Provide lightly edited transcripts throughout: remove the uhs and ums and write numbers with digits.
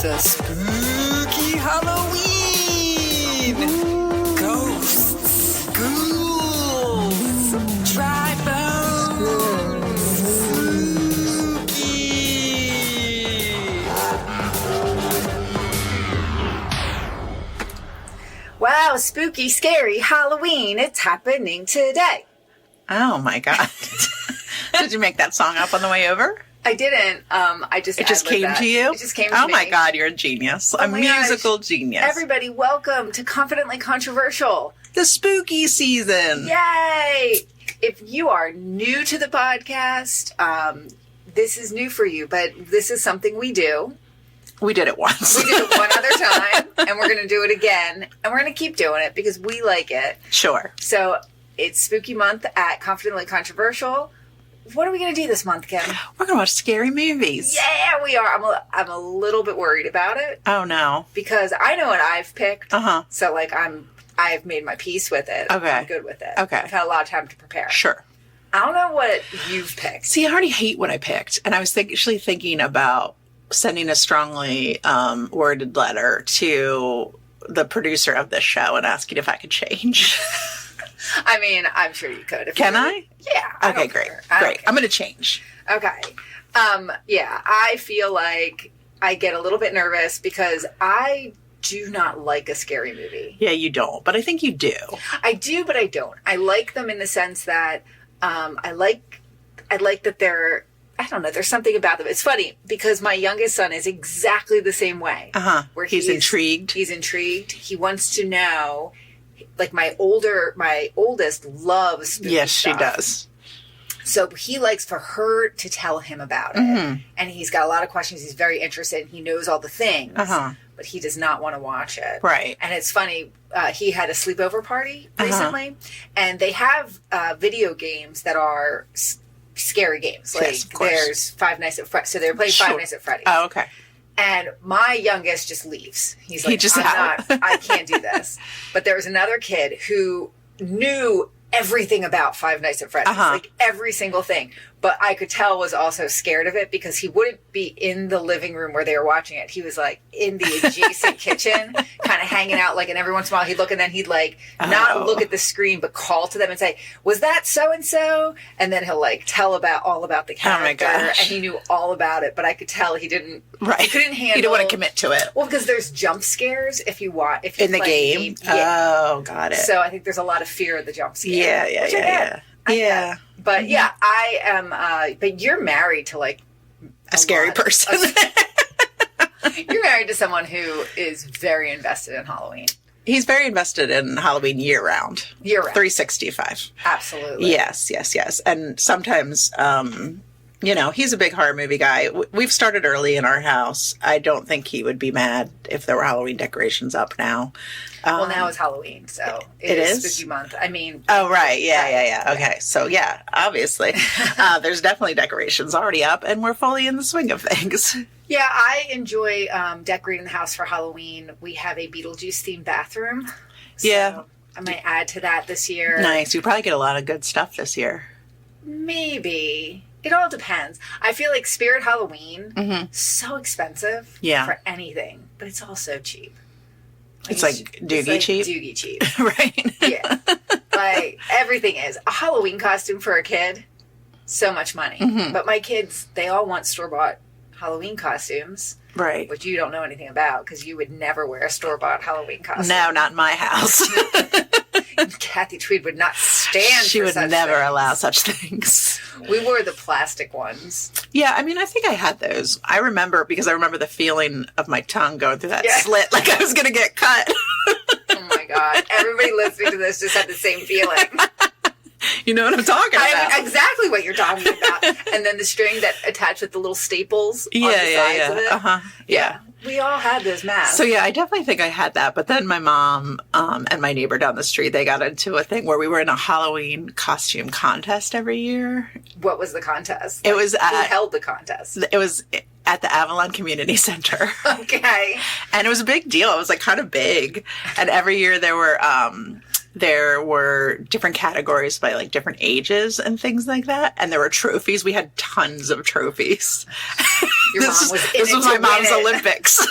a spooky Halloween! Ghosts, ghouls, dry bones, spooky! Wow, spooky, scary Halloween. It's happening today. Oh my God. Did you make that song up on the way over? I didn't. It just came to you? It just came to me. Oh my God, you're a genius. Oh a my gosh. musical genius. Everybody, welcome to Confidently Controversial. The spooky season. Yay! If you are new to the podcast, this is new for you, but this is something we do. We did it once. We did it one other time, and we're going to do it again, and we're going to keep doing it because we like it. Sure. So it's Spooky Month at Confidently Controversial. What are we going to do this month, Kim? We're going to watch scary movies. Yeah, we are. I'm a little bit worried about it Oh, no. because I know what I've picked. Uh-huh. So, like, I've made my peace with it. Okay. I'm good with it. Okay. I've had a lot of time to prepare. Sure. I don't know what you've picked. See, I already hate what I picked. And I was actually thinking about sending a strongly worded letter to the producer of this show and asking if I could change. I mean, I'm sure you could. Can I? Yeah. Okay, great. Great. I'm going to change. Okay. Yeah, I feel like I get a little bit nervous because I do not like a scary movie. Yeah, you don't, but I think you do. I do, but I don't. I like them in the sense that I like that they're, I don't know, there's something about them. It's funny because my youngest son is exactly the same way. Uh-huh. Where He's intrigued. He's intrigued. He wants to know. Like my oldest loves spooky Yes, stuff. she does. So he likes for her to tell him about it. Mm-hmm. And he's got a lot of questions. He's very interested. And he knows all the things. Uh-huh. But he does not want to watch it. Right. And it's funny. He had a sleepover party recently. And they have video games that are scary games. Like Yes, of course. there's Five Nights at Freddy's. So they're playing Five Nights at Freddy's. Oh, okay. And my youngest just leaves. He's like, I can't do this. But there was another kid who knew everything about Five Nights at Freddy's, like every single thing. But I could tell was also scared of it because he wouldn't be in the living room where they were watching it. He was like in the adjacent kitchen, kind of hanging out. Like, and every once in a while he'd look, and then he'd like not look at the screen, but call to them and say, "Was that so and so?" And then he'll like tell all about the character, and he knew all about it. But I could tell he didn't. Right. He couldn't handle. He didn't want to commit to it. Well, because there's jump scares if you in the game. Oh, got it. So I think there's a lot of fear of the jump scare. Yeah. But yeah, I am. But you're married to like a scary person. You're married to someone who is very invested in Halloween. He's very invested in Halloween year round. 365. Absolutely. Yes. And sometimes, he's a big horror movie guy. We've started early in our house. I don't think he would be mad if there were Halloween decorations up now. Well, now it's Halloween, so it is spooky month. I mean, oh right, yeah. Okay, so yeah, obviously, there's definitely decorations already up, and we're fully in the swing of things. Yeah, I enjoy decorating the house for Halloween. We have a Beetlejuice themed bathroom. So yeah, I might add to that this year. Nice. You probably get a lot of good stuff this year. Maybe. It all depends. I feel like Spirit Halloween, so expensive for anything, but it's also cheap. It's like doogie cheap? Doogie cheap. Right. Yeah. Like, everything is. A Halloween costume for a kid, so much money. Mm-hmm. But my kids, they all want store-bought Halloween costumes. Right. Which you don't know anything about, because you would never wear a store-bought Halloween costume. No, not in my house. Kathy Tweed would not stand She for would such never things. Allow such things. We wore the plastic ones. Yeah, I mean, I think I had those. I remember the feeling of my tongue going through that slit, like I was going to get cut. Oh my God. Everybody listening to this just had the same feeling. You know what I'm talking about. Exactly what you're talking about. And then the string that attached with the little staples on the sides of it. Uh-huh. Yeah. We all had those masks. So yeah, I definitely think I had that. But then my mom and my neighbor down the street, they got into a thing where we were in a Halloween costume contest every year. What was the contest? It was who held the contest? It was at the Avalon Community Center. Okay. And it was a big deal. It was like kind of big. And every year there were different categories by like different ages and things like that. And there were trophies. We had tons of trophies. Your mom was in This it was to my mom's win it. Olympics.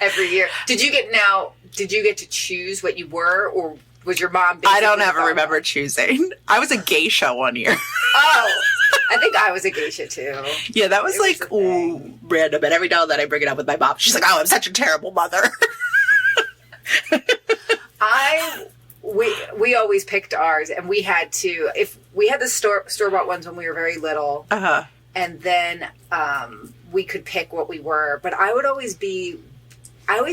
Every year. Did you get to choose what you were, or was your mom I don't ever remember choosing. I was a geisha one year. Oh, I think I was a geisha too. Yeah, that was like random. And every now and then I bring it up with my mom. She's like, "Oh, I'm such a terrible mother." We always picked ours, and we had to, if we had the store bought ones when we were very little, and then we could pick what we were. But I always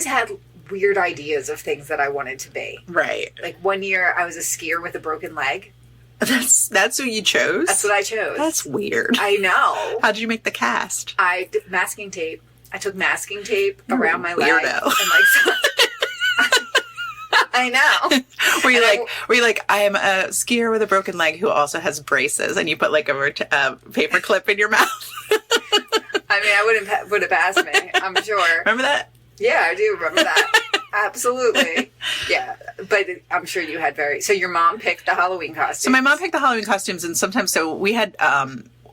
had weird ideas of things that I wanted to be. Right. Like one year I was a skier with a broken leg. That's who you chose? That's what I chose. That's weird. I know. How did you make the cast? I did masking tape. I took masking tape around my leg. Weirdo. And I know. Were you like, I am a skier with a broken leg who also has braces, and you put like a paper clip in your mouth? I mean, I would have passed me, I'm sure. Remember that? Yeah, I do remember that. Absolutely. Yeah. But I'm sure you had so your mom picked the Halloween costumes. So my mom picked the Halloween costumes, and sometimes, so we had,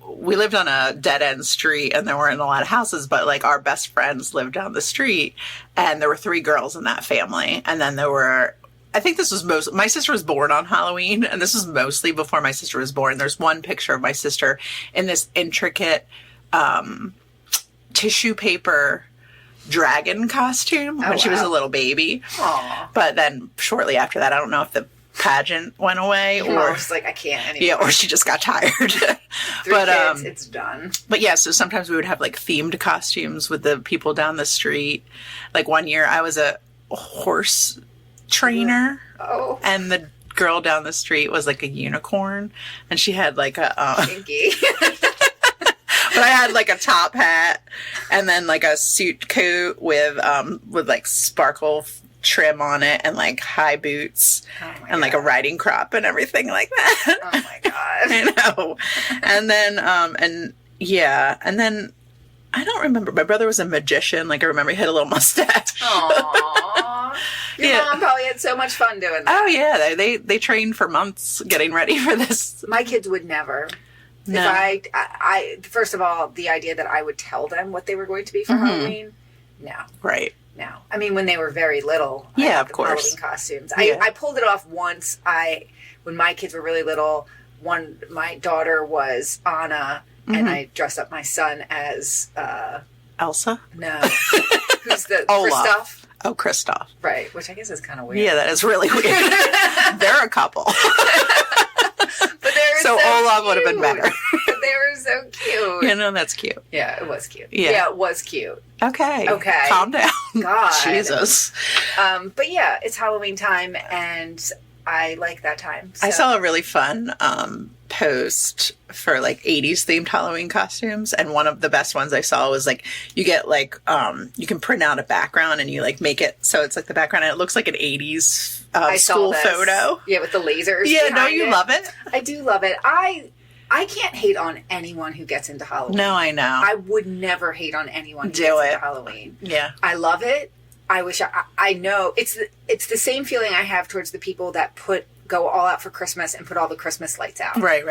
we lived on a dead-end street, and there weren't a lot of houses, but like our best friends lived down the street, and there were 3 girls in that family. And then there were, I think this was my sister was born on Halloween, and this was mostly before my sister was born. There's one picture of my sister in this intricate tissue paper dragon costume when she was a little baby. Aww. But then shortly after that, I don't know if the pageant went away or just like, I can't anymore. Yeah, or she just got tired. 3 kids, it's done. But yeah, so sometimes we would have like themed costumes with the people down the street. Like one year I was a horse trainer. Oh. And the girl down the street was like a unicorn, and she had like a Kinky. but I had like a top hat and then like a suit coat with like sparkle trim on it and like high boots and like a riding crop and everything like that. Oh my God. I know. And then and then I don't remember. My brother was a magician. Like I remember he had a little mustache. Aww. Your mom probably had so much fun doing that. Oh yeah, they trained for months getting ready for this. My kids would never. No. If I first of all, the idea that I would tell them what they were going to be for Halloween, no. Right. No. I mean, when they were very little, yeah, I had of course, Halloween costumes. Yeah. I pulled it off once. When my kids were really little, my daughter was Anna, and I dressed up my son as Elsa. No, who's the Olaf. Kristoff? Oh, Kristoff. Right, which I guess is kind of weird. Yeah, that is really weird. They're a couple. But they were so Olaf cute. would have been better. But they were so cute. You know, that's cute. Yeah, it was cute. Yeah. It was cute. Okay. Calm down. God. Jesus. But yeah, it's Halloween time, and I like that time. So. I saw a really fun post for like 80s themed Halloween costumes, and one of the best ones I saw was like you get like you can print out a background and you like make it so it's like the background and it looks like an 80s school photo. Yeah, with the lasers. Yeah, don't you love it? I do love it. I can't hate on anyone who gets into Halloween. No, I know. I would never hate on anyone who gets into Halloween. Yeah. I love it. I wish I know it's the same feeling I have towards the people that go all out for Christmas and put all the Christmas lights out. Right.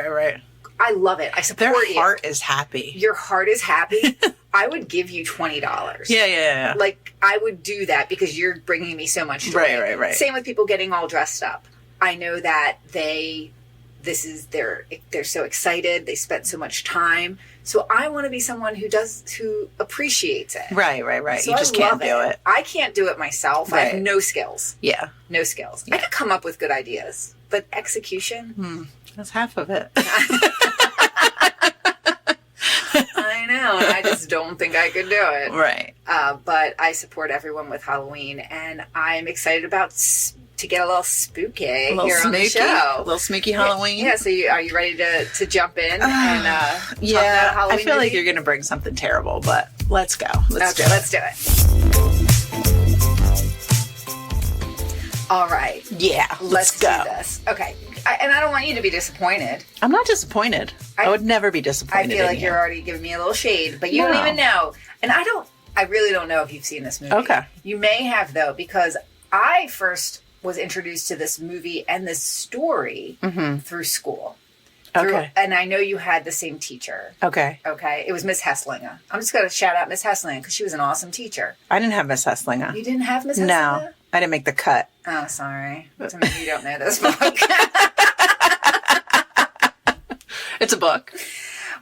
I love it. I support you. Their heart is happy. Your heart is happy. I would give you $20. Yeah. Like I would do that because you're bringing me so much joy. Right. Same with people getting all dressed up. I know that they're so excited. They spent so much time. So I want to be someone who appreciates it. Right. So You just can't do it. I can't do it myself. Right. I have no skills. Yeah. No skills. Yeah. I could come up with good ideas, but execution. That's half of it. I know. And I just don't think I could do it. Right. But I support everyone with Halloween, and I'm excited to get a little spooky here on the show. A little spooky Halloween. Yeah. So are you ready to jump in and talk about Halloween? I feel like you're going to bring something terrible, but let's go. Let's do it. All right. Yeah. Let's go. Do this. Okay. And I don't want you to be disappointed. I'm not disappointed. I would never be disappointed. I feel like you're already giving me a little shade, but you don't even know. And I really don't know if you've seen this movie. Okay. You may have, though, because I first was introduced to this movie and this story through school. Okay. And I know you had the same teacher. Okay. Okay. It was Miss Hesslinger. I'm just going to shout out Miss Hesslinger because she was an awesome teacher. I didn't have Miss Hesslinger. You didn't have Miss Hesslinger? No. I didn't make the cut. Oh, sorry. So maybe you don't know this book. It's a book.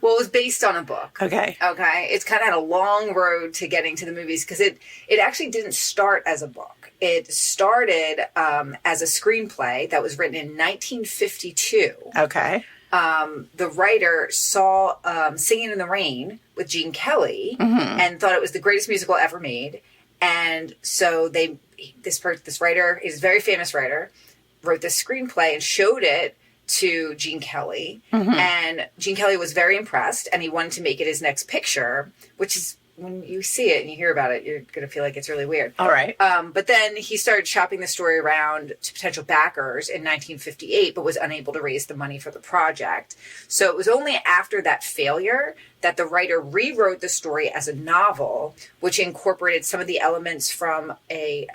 Well, it was based on a book. Okay. Okay. It's kind of had a long road to getting to the movies because it actually didn't start as a book. It started as a screenplay that was written in 1952. Okay. The writer saw Singing in the Rain with Gene Kelly and thought it was the greatest musical ever made. And so this writer, he's a very famous writer, wrote this screenplay and showed it to Gene Kelly. And Gene Kelly was very impressed and he wanted to make it his next picture, which is, when you see it and you hear about it, you're going to feel like it's really weird. All right. But then he started shopping the story around to potential backers in 1958, but was unable to raise the money for the project. So it was only after that failure that the writer rewrote the story as a novel, which incorporated some of the elements from a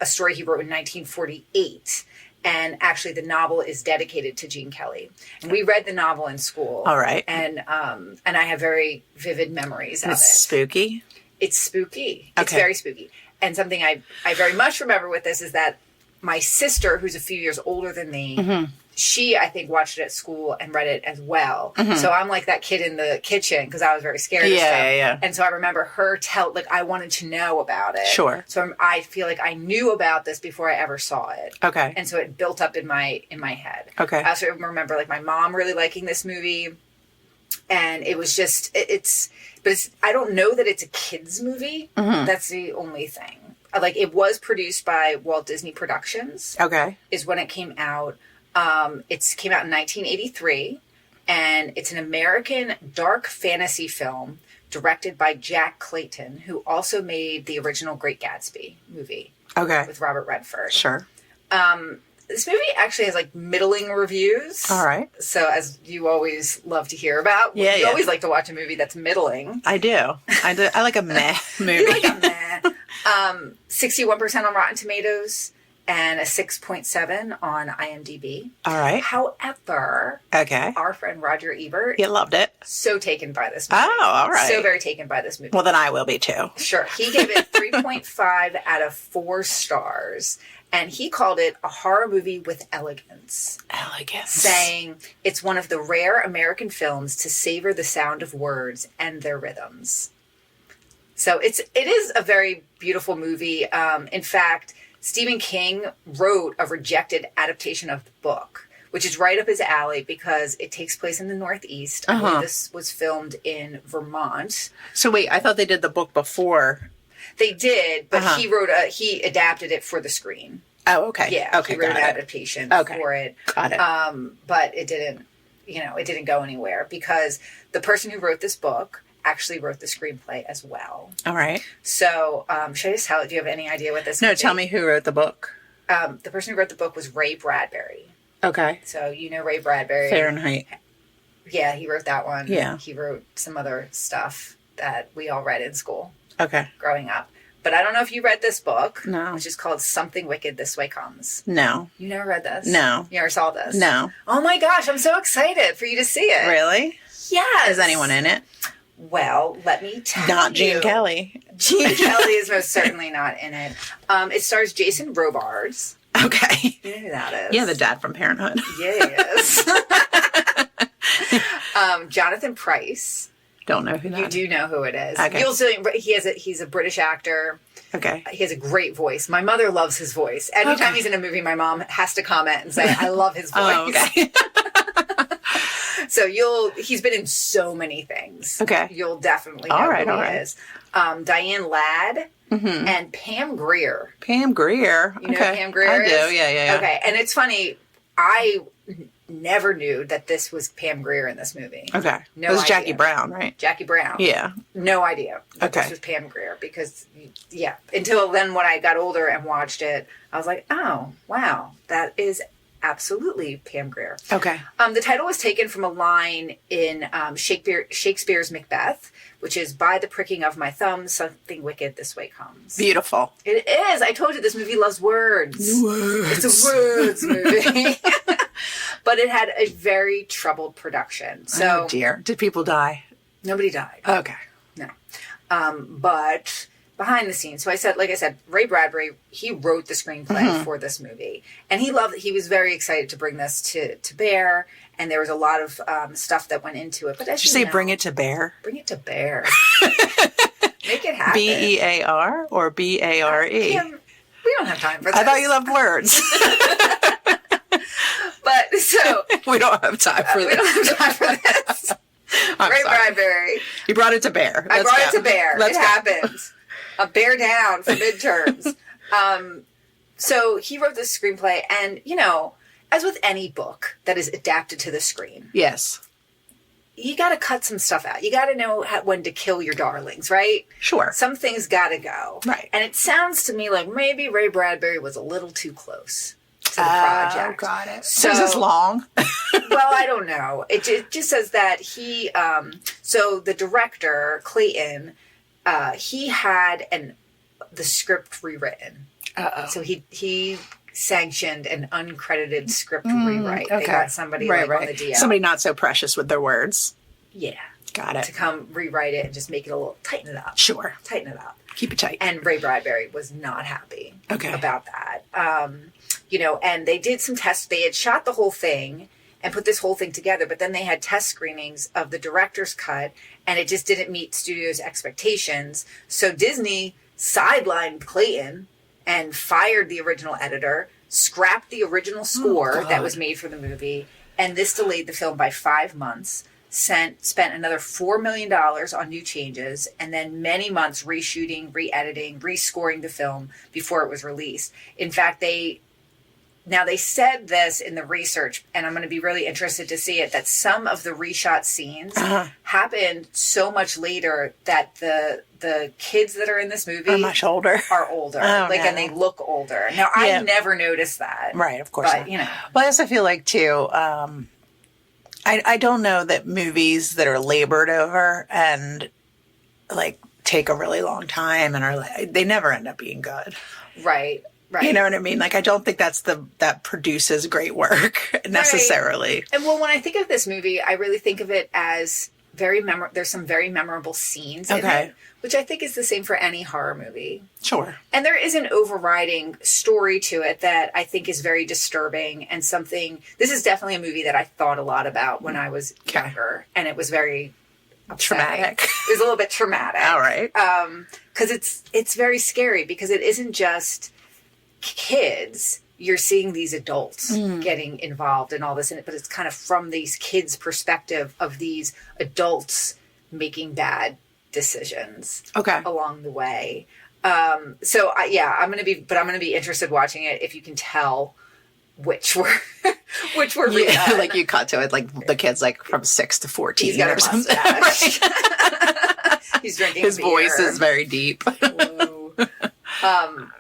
story he wrote in 1948. And actually, the novel is dedicated to Gene Kelly. And we read the novel in school. All right. And I have very vivid memories of it. It's spooky? It's spooky. Okay. It's very spooky. And something I very much remember with this is that my sister, who's a few years older than me, she, I think, watched it at school and read it as well. So I'm like that kid in the kitchen because I was very scared of stuff. Yeah. And so I remember her I wanted to know about it. Sure. So I feel like I knew about this before I ever saw it. Okay. And so it built up in my head. Okay. I also remember like my mom really liking this movie. And it was just, I don't know that it's a kid's movie. That's the only thing. Like, it was produced by Walt Disney Productions. Okay. Is when it came out. It came out in 1983, and it's an American dark fantasy film directed by Jack Clayton, who also made the original Great Gatsby movie. Okay. With Robert Redford. Sure. This movie actually has like middling reviews. All right. So, as you always love to hear about, you always like to watch a movie that's middling. I do. I like a meh movie. You like a meh. 61% on Rotten Tomatoes and a 6.7 on IMDb. All right. However, our friend Roger Ebert, he loved it. So taken by this movie. Oh, all right. So very taken by this movie. Well, then I will be too. Sure. He gave it 3.5 out of 4 stars. And he called it a horror movie with elegance. Elegance. Saying it's one of the rare American films to savor the sound of words and their rhythms. So it is a very beautiful movie. In fact, Stephen King wrote a rejected adaptation of the book, which is right up his alley because it takes place in the Northeast. I believe this was filmed in Vermont. So wait, I thought they did the book before. They did, but he adapted it for the screen. Oh, okay. Yeah, okay, he wrote an adaptation for it. Got it. But it didn't go anywhere because the person who wrote this book actually wrote the screenplay as well. All right. So, should I just tell? Do you have any idea what this? No, tell me who wrote the book. The person who wrote the book was Ray Bradbury. Okay. So you know Ray Bradbury. Fahrenheit. Yeah, he wrote that one. Yeah. He wrote some other stuff that we all read in school. Okay. Growing up. But I don't know if you read this book. No. Which is called Something Wicked This Way Comes. No. You never read this? No. You never saw this? No. Oh my gosh, I'm so excited for you to see it. Really? Yes. Is anyone in it? Well, let me tell you. Not Gene Kelly. Gene Kelly is most certainly not in it. It stars Jason Robards. Okay. You know who that is? Yeah, the dad from Parenthood. Yeah, he is. Jonathan Pryce. Don't know who that is. You do know who it is. Okay. You'll see, he's a British actor. Okay. He has a great voice. My mother loves his voice. Anytime he's in a movie, my mom has to comment and say, I love his voice. Oh, okay. So he's been in so many things. Okay. You'll definitely know who he is. Diane Ladd and Pam Grier. Pam Grier. You know who Pam Grier is? I do, yeah. Okay, and it's funny, I never knew that this was Pam Grier in this movie. Okay. No It was idea. Jackie Brown, right? Jackie Brown. Yeah. No idea that this was Pam Grier because, until then when I got older and watched it, I was like, oh, wow, that is absolutely Pam Grier. Okay. The title was taken from a line in Shakespeare's Macbeth, which is, by the pricking of my thumb, something wicked this way comes. Beautiful. It is. I told you this movie loves words. Words. It's a words movie. But it had a very troubled production. So, oh dear. Did people die? Nobody died. Okay. No. But behind the scenes, so like I said, Ray Bradbury, he wrote the screenplay for this movie. And he was very excited to bring this to bear. And there was a lot of stuff that went into it. But as Did you say bring it to bear? Bring it to bear. Make it happen. BEAR or BARE? We don't have time for this. I thought you loved words. But so we don't have time for this. We don't have time for this. Ray Bradbury. You brought it to bear. I brought it to bear. It happened. A bear down for midterms. So he wrote this screenplay, and as with any book that is adapted to the screen, yes, you got to cut some stuff out. You got to know when to kill your darlings, right? Sure. Some things got to go. Right. And it sounds to me like maybe Ray Bradbury was a little too close to the project. Oh, got it. So is this long? Well, I don't know. It just says that he, so the director, Clayton, he had the script rewritten. Uh-oh. So he sanctioned an uncredited script rewrite. Okay. They got somebody on the DL. Somebody not so precious with their words. Yeah. Got it. To come rewrite it and just make it tighten it up. Sure. Tighten it up. Keep it tight. And Ray Bradbury was not happy about that. And they did some tests. They had shot the whole thing and put this whole thing together, but then they had test screenings of the director's cut, and it just didn't meet studios' expectations. So Disney sidelined Clayton and fired the original editor, scrapped the original score that was made for the movie, and this delayed the film by 5 months, spent another $4 million on new changes, and then many months reshooting, re-editing, rescoring the film before it was released. In fact, they said this in the research, and I'm going to be really interested to see it, that some of the reshot scenes happened so much later that the kids that are in this movie are much older. And they look older. Now, I never noticed that. Right, of course. But, Well, I also feel like, too, I don't know that movies that are labored over and, take a really long time and they never end up being good. Right. Right. You know what I mean? I don't think that produces great work necessarily. Right. And when I think of this movie, I really think of it as there's some very memorable scenes in it, which I think is the same for any horror movie. Sure. And there is an overriding story to it that I think is very disturbing and this is definitely a movie that I thought a lot about when I was younger, and it was very upsetting. Traumatic. It was a little bit traumatic. All right. Because it's very scary, because it isn't just kids. You're seeing these adults getting involved in all this, but it's kind of from these kids' perspective of these adults making bad decisions along the way. I'm going to be interested watching it if you can tell which were like you cut to it, the kid's from 6 to 14. He's got or a something. mustache. He's drinking his beer. voice is very deep.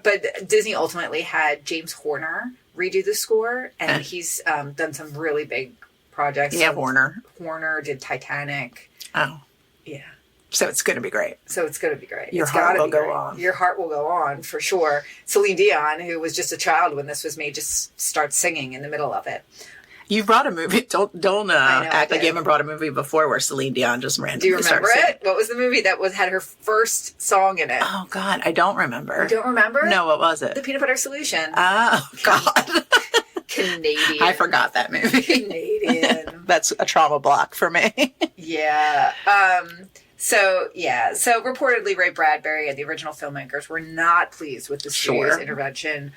But Disney ultimately had James Horner redo the score, and he's done some really big projects. Yeah, Horner did Titanic. Oh. Yeah. So it's going to be great. Your heart will go on. Your heart will go on, for sure. Celine Dion, who was just a child when this was made, just starts singing in the middle of it. You brought a movie. Don't act like you haven't brought a movie before where Celine Dion just randomly. Do you remember it? What was the movie that had her first song in it? Oh God, I don't remember. You don't remember? No, what was it? The Peanut Butter Solution. Oh God. Canadian. I forgot that movie. Canadian. That's a trauma block for me. Yeah. So reportedly Ray Bradbury and the original filmmakers were not pleased with the studio's intervention.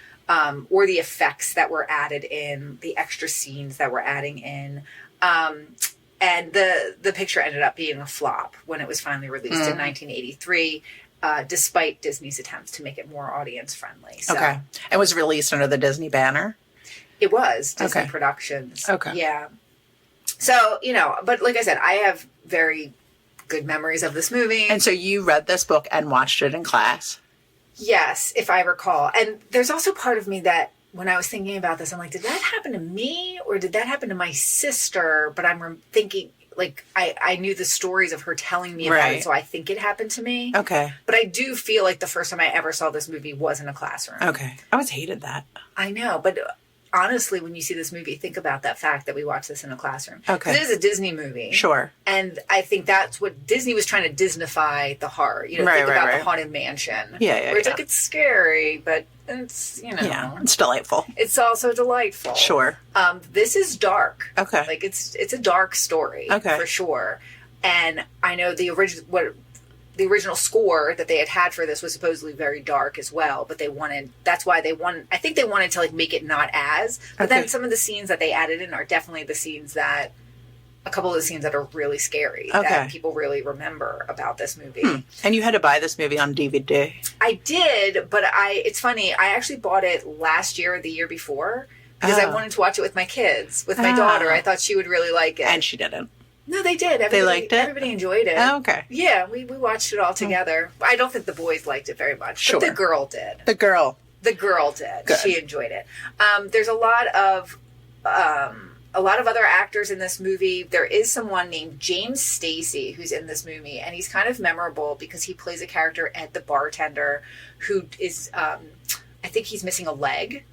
Or the effects that were added in, the extra scenes that were adding in. And the picture ended up being a flop when it was finally released in 1983, despite Disney's attempts to make it more audience-friendly. So, okay. It was released under the Disney banner? It was. Disney Productions. Okay. Yeah. So, but like I said, I have very good memories of this movie. And so you read this book and watched it in class? Yes, if I recall. And there's also part of me that when I was thinking about this, I'm like, did that happen to me or did that happen to my sister? But I'm thinking, I knew the stories of her telling me about it, so I think it happened to me. Okay. But I do feel like the first time I ever saw this movie was in a classroom. Okay. I always hated that. I know, but honestly, when you see this movie, think about that fact that we watched this in a classroom. Okay. It is a Disney movie. Sure. And I think that's what Disney was trying to Disneyfy the horror. You know, think about the Haunted Mansion. Yeah. Where it's like, it's scary, but it's, you know. Yeah, it's delightful. It's also delightful. Sure. This is dark. Okay. Like, it's a dark story. Okay. For sure. And I know the original score that they had for this was supposedly very dark as well, but that's why they wanted, I think they wanted to like make it not as, but then some of the scenes that they added in are definitely the scenes that, a couple of the scenes that are really scary that people really remember about this movie. And you had to buy this movie on DVD. I did, but it's funny, I actually bought it last year or the year before because I wanted to watch it with my kids, with my daughter. I thought she would really like it. And she didn't. No, they did. They liked it? Everybody enjoyed it. Oh, okay. Yeah, we watched it all together. I don't think the boys liked it very much. Sure. But the girl did. The girl did. Good. She enjoyed it. There's a lot of other actors in this movie. There is someone named James Stacey who's in this movie, and he's kind of memorable because he plays a character, Ed the bartender, who is, I think he's missing a leg.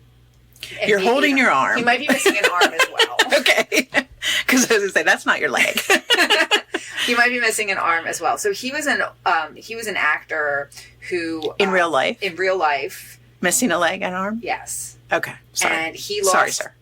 And You're holding your arm. He might be missing an arm as well. Okay. Because I was going to say, that's not your leg. He might be missing an arm as well. So he was an actor who... In real life? In real life. Missing a leg and arm? Yes. Okay. Sorry. And he lost... Sorry, sir.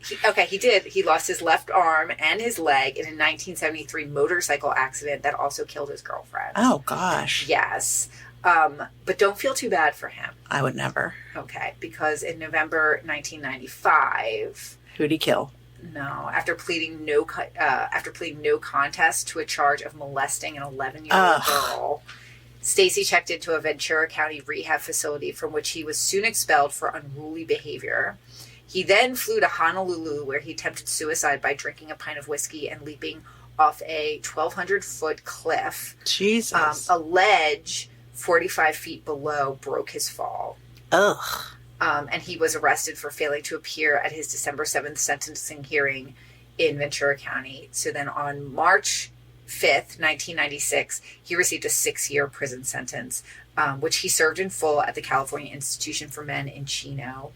He did. He lost his left arm and his leg in a 1973 motorcycle accident that also killed his girlfriend. Oh, gosh. Yes. But don't feel too bad for him. I would never. Okay. Because in November 1995... Who'd he kill? No, after pleading no contest to a charge of molesting an 11-year-old girl, Stacey checked into a Ventura County rehab facility from which he was soon expelled for unruly behavior. He then flew to Honolulu, where he attempted suicide by drinking a pint of whiskey and leaping off a 1,200-foot cliff. Jesus. A ledge 45 feet below broke his fall. Ugh. And he was arrested for failing to appear at his December 7th sentencing hearing in Ventura County. So then on March 5th, 1996, he received a 6-year prison sentence, which he served in full at the California Institution for Men in Chino.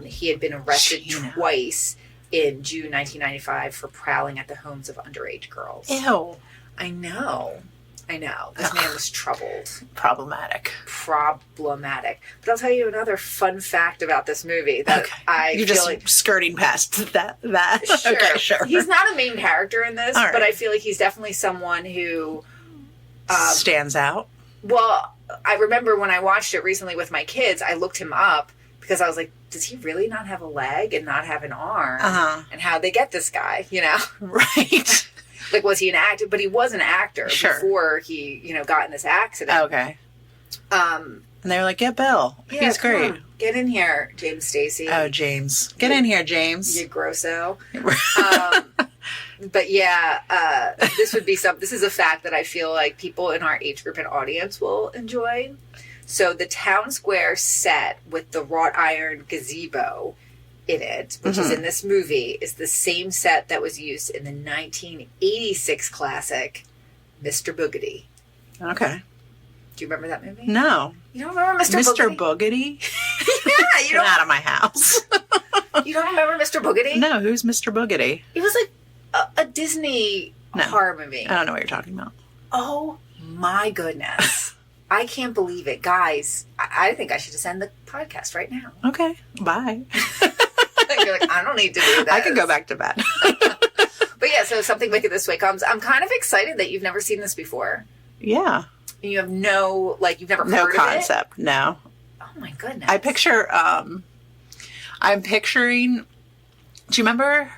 He had been arrested twice in June 1995 for prowling at the homes of underage girls. Ew. I know. This man was troubled. Problematic. But I'll tell you another fun fact about this movie that You're just like skirting past that. Sure. Okay, sure. He's not a main character in this, right. but I feel like he's definitely someone who stands out. Well, I remember when I watched it recently with my kids, I looked him up because I was like, does he really not have a leg and not have an arm? And how'd they get this guy, you know? Right. Like, was he an actor? But he was an actor before he, got in this accident. Okay. And they were like, get Bill. Yeah, he's great. Get in here, James Stacey. Oh, James. Get in here, James. You grosso. But yeah, this is a fact that I feel like people in our age group and audience will enjoy. So the town square set with the wrought iron gazebo in it, which is in this movie, is the same set that was used in the 1986 classic Mr. Boogedy. Okay. Do you remember that movie? No. You don't remember Mr. Boogedy? Yeah, you don't. Get out of my house. You don't remember Mr. Boogedy? No, who's Mr. Boogedy? It was like a Disney horror movie. I don't know what you're talking about. Oh my goodness. I can't believe it. Guys, I think I should just end the podcast right now. Okay. Bye. You're like, I don't need to do that. I can go back to bed. But yeah, so Something Wicked This Way Comes. I'm kind of excited that you've never seen this before. Yeah. You have you've never heard of it? No concept. No. Oh my goodness. I picture, I'm picturing, do you remember,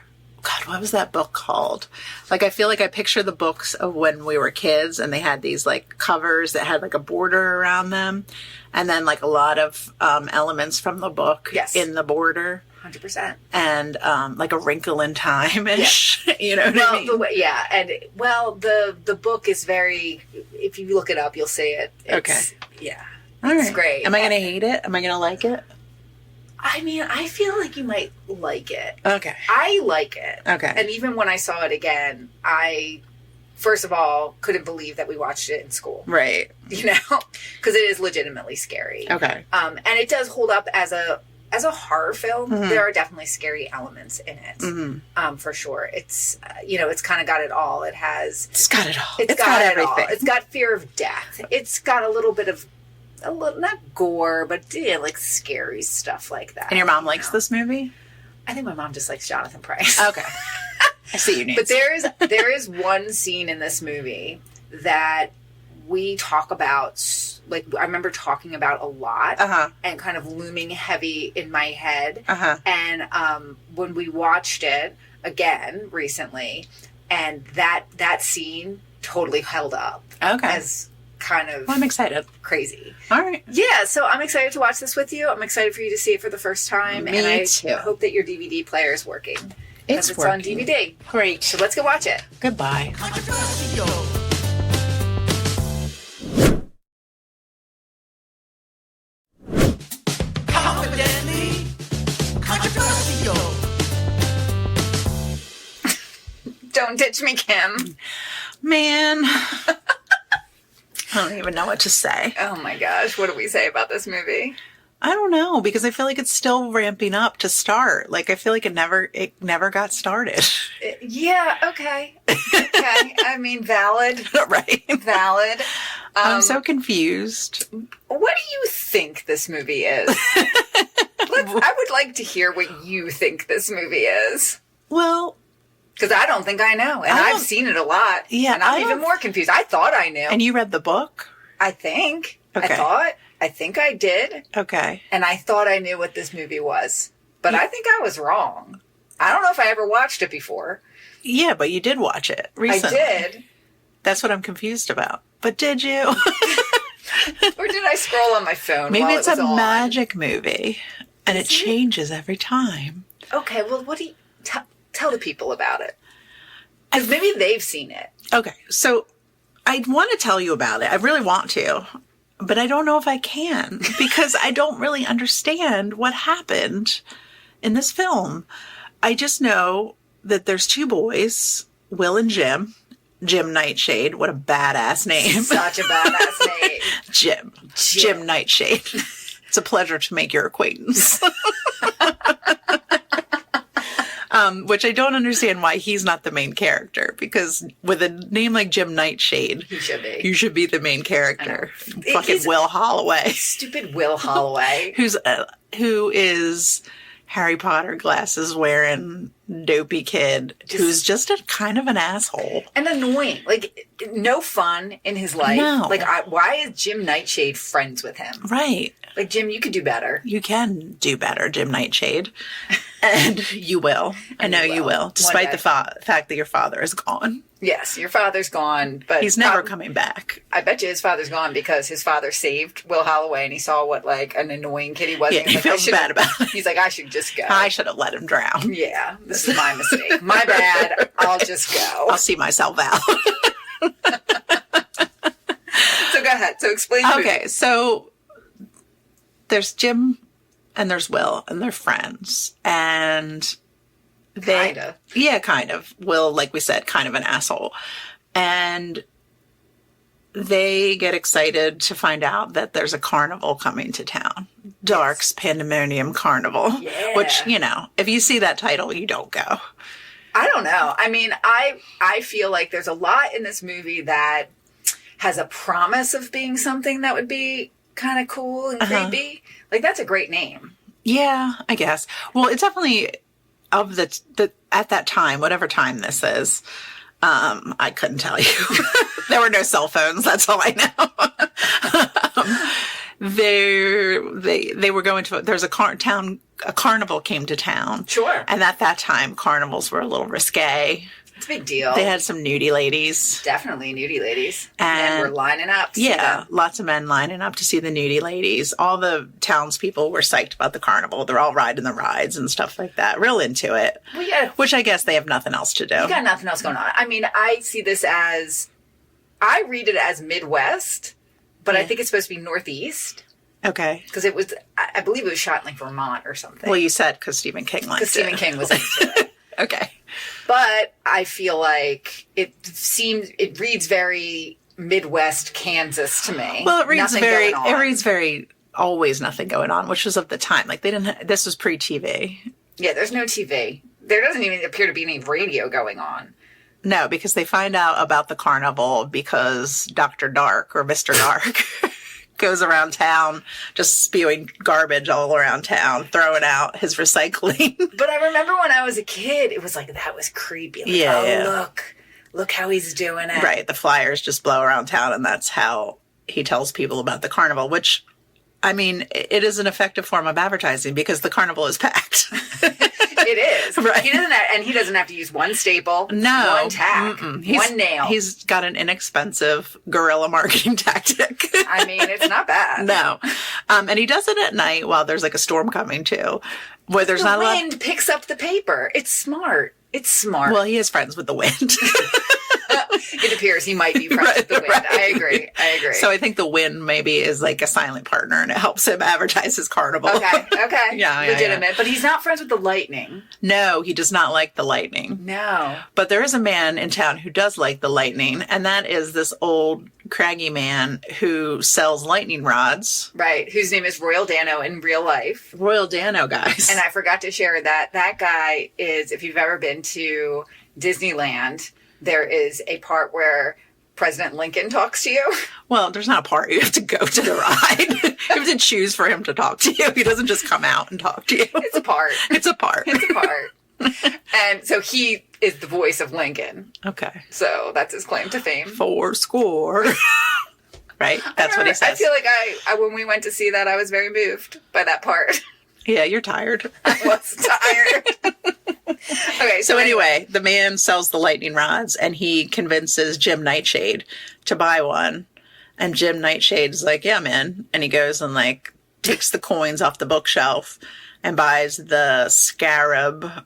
God, what was that book called? Like, I feel like I picture the books of when we were kids and they had these like covers that had like a border around them. And then like a lot of elements from the book in the border. 100%. And like A Wrinkle in Time-ish. Yeah. You know what I mean? The book is very, if you look it up, you'll see it. Yeah. It's great. Am I going to hate it? Am I going to like it? I mean, I feel like you might like it. Okay. I like it. Okay. And even when I saw it again, I, first of all, couldn't believe that we watched it in school. Right. You know? Because it is legitimately scary. Okay. And it does hold up as as a horror film, there are definitely scary elements in it. For sure. It's, it's kind of got it all. It's got it all. It's got everything. All. It's got fear of death. It's got a little bit of, not gore, but like scary stuff like that. And your mom likes this movie? I think my mom just likes Jonathan Pryce. Okay. I see you, Nancy. But there is one scene in this movie that we talk about, like I remember talking about a lot, and kind of looming heavy in my head. And when we watched it again recently, and that scene totally held up. As kind of I'm excited. Crazy. All right. Yeah, so I'm excited to watch this with you. I'm excited for you to see it for the first time. Me too. I hope that your DVD player is working. It's working. On DVD. Great. So let's go watch it. Goodbye. Confidently controversial. Don't ditch me, Kim. Man. I don't even know what to say. Oh my gosh, what do we say about this movie? I don't know, because I feel like it's still ramping up to start. Like, I feel like it never got started. Yeah, okay. Okay. I mean, valid. Right. Valid. I'm so confused. What do you think this movie is? I would like to hear what you think this movie is. Well, because I don't think I know. And I've seen it a lot. Yeah. And I'm even more confused. I thought I knew. And you read the book? I think. Okay. I think I did. Okay. And I thought I knew what this movie was. But I think I was wrong. I don't know if I ever watched it before. Yeah, but you did watch it recently. I did. That's what I'm confused about. But did you? Or did I scroll on my phone? Maybe while it's it was a on? magic movie. And it changes every time. Okay, well, what do you... Tell the people about it. Because maybe they've seen it. Okay, so I want to tell you about it. I really want to. But I don't know if I can. Because I don't really understand what happened in this film. I just know that there's two boys, Will and Jim. Jim Nightshade. What a badass name. Such a badass name. Jim Nightshade. It's a pleasure to make your acquaintance. Which I don't understand why he's not the main character, because with a name like Jim Nightshade, he should be. You should be the main character. Fucking Will Holloway. Stupid Will Holloway. Who is Harry Potter glasses wearing dopey kid who's just a kind of an asshole. And annoying. Like, no fun in his life. No. Like, why is Jim Nightshade friends with him? Right. Like, Jim, you could do better. You can do better, Jim Nightshade. And you will. I know you will. Despite the fact that your father is gone. Yes, your father's gone, but... He's never coming back. I bet you his father's gone because his father saved Will Holloway and he saw what, like, an annoying kid he was. Yeah, he feels bad about it. He's like, I should just go. I should have let him drown. Yeah, this is my mistake. My bad. I'll just go. I'll see myself out. So go ahead. So explain to me. Okay, so there's Jim and there's Will and they're friends. And kind of. Yeah, kind of. Will, like we said, kind of an asshole. And they get excited to find out that there's a carnival coming to town. Dark's Pandemonium Carnival. Yeah. Which, if you see that title, you don't go. I don't know. I mean, I feel like there's a lot in this movie that has a promise of being something that would be kind of cool and creepy. Like, that's a great name. Yeah, I guess. Well, it's definitely of the at that time, whatever time this is. I couldn't tell you. There were no cell phones. That's all I know. They were going to, there's a carnival came to town. Sure. And at that time, carnivals were a little risque. It's a big deal. They had some nudie ladies. Definitely nudie ladies. And men were lining up. Yeah, lots of men lining up to see the nudie ladies. All the townspeople were psyched about the carnival. They're all riding the rides and stuff like that. Real into it. Well, yeah. Which I guess they have nothing else to do. You got nothing else going on. I mean, I see this as, I read it as Midwest, but I think it's supposed to be Northeast. Okay. Because it was, I believe it was shot in like Vermont or something. Well, you said because Stephen King liked it. Because Stephen King was into it. Okay. But I feel like it reads very Midwest Kansas to me. Well, it reads very always nothing going on, which was of the time. Like, they didn't, this was pre-TV. Yeah, there's no TV. There doesn't even appear to be any radio going on. No, because they find out about the carnival because Dr. Dark or Mr. Dark goes around town just spewing garbage all around town, throwing out his recycling. But I remember when I was a kid, it was like, that was creepy. Like, yeah. Look how he's doing it. Right. The flyers just blow around town, and that's how he tells people about the carnival, which, I mean, it is an effective form of advertising because the carnival is packed. It is. Right. He doesn't have to use one staple, no, one tack, one nail. He's got an inexpensive guerrilla marketing tactic. I mean, it's not bad. No. And he does it at night while there's like a storm coming too, where there's not a lot. The wind picks up the paper. It's smart. It's smart. Well, he is friends with the wind. It appears he might be friends with the wind. Right. I agree. So I think the wind maybe is like a silent partner, and it helps him advertise his carnival. Okay. Yeah, legitimate. Yeah. But he's not friends with the lightning. No, he does not like the lightning. No. But there is a man in town who does like the lightning, and that is this old craggy man who sells lightning rods. Right. Whose name is Royal Dano in real life. Royal Dano, guys. And I forgot to share that guy is, if you've ever been to Disneyland, there is a part where President Lincoln talks to you. Well, there's not a part. You have to go to the ride. You have to choose for him to talk to you. He doesn't just come out and talk to you. It's a part. It's a part. It's a part. And so he is the voice of Lincoln. Okay. So that's his claim to fame. 4 score. Right? That's what he says. I feel like I when we went to see that, I was very moved by that part. Yeah, you're tired. I was tired. Okay, so anyway, the man sells the lightning rods, and he convinces Jim Nightshade to buy one. And Jim Nightshade's like, yeah, man. And he goes and like takes the coins off the bookshelf and buys the scarab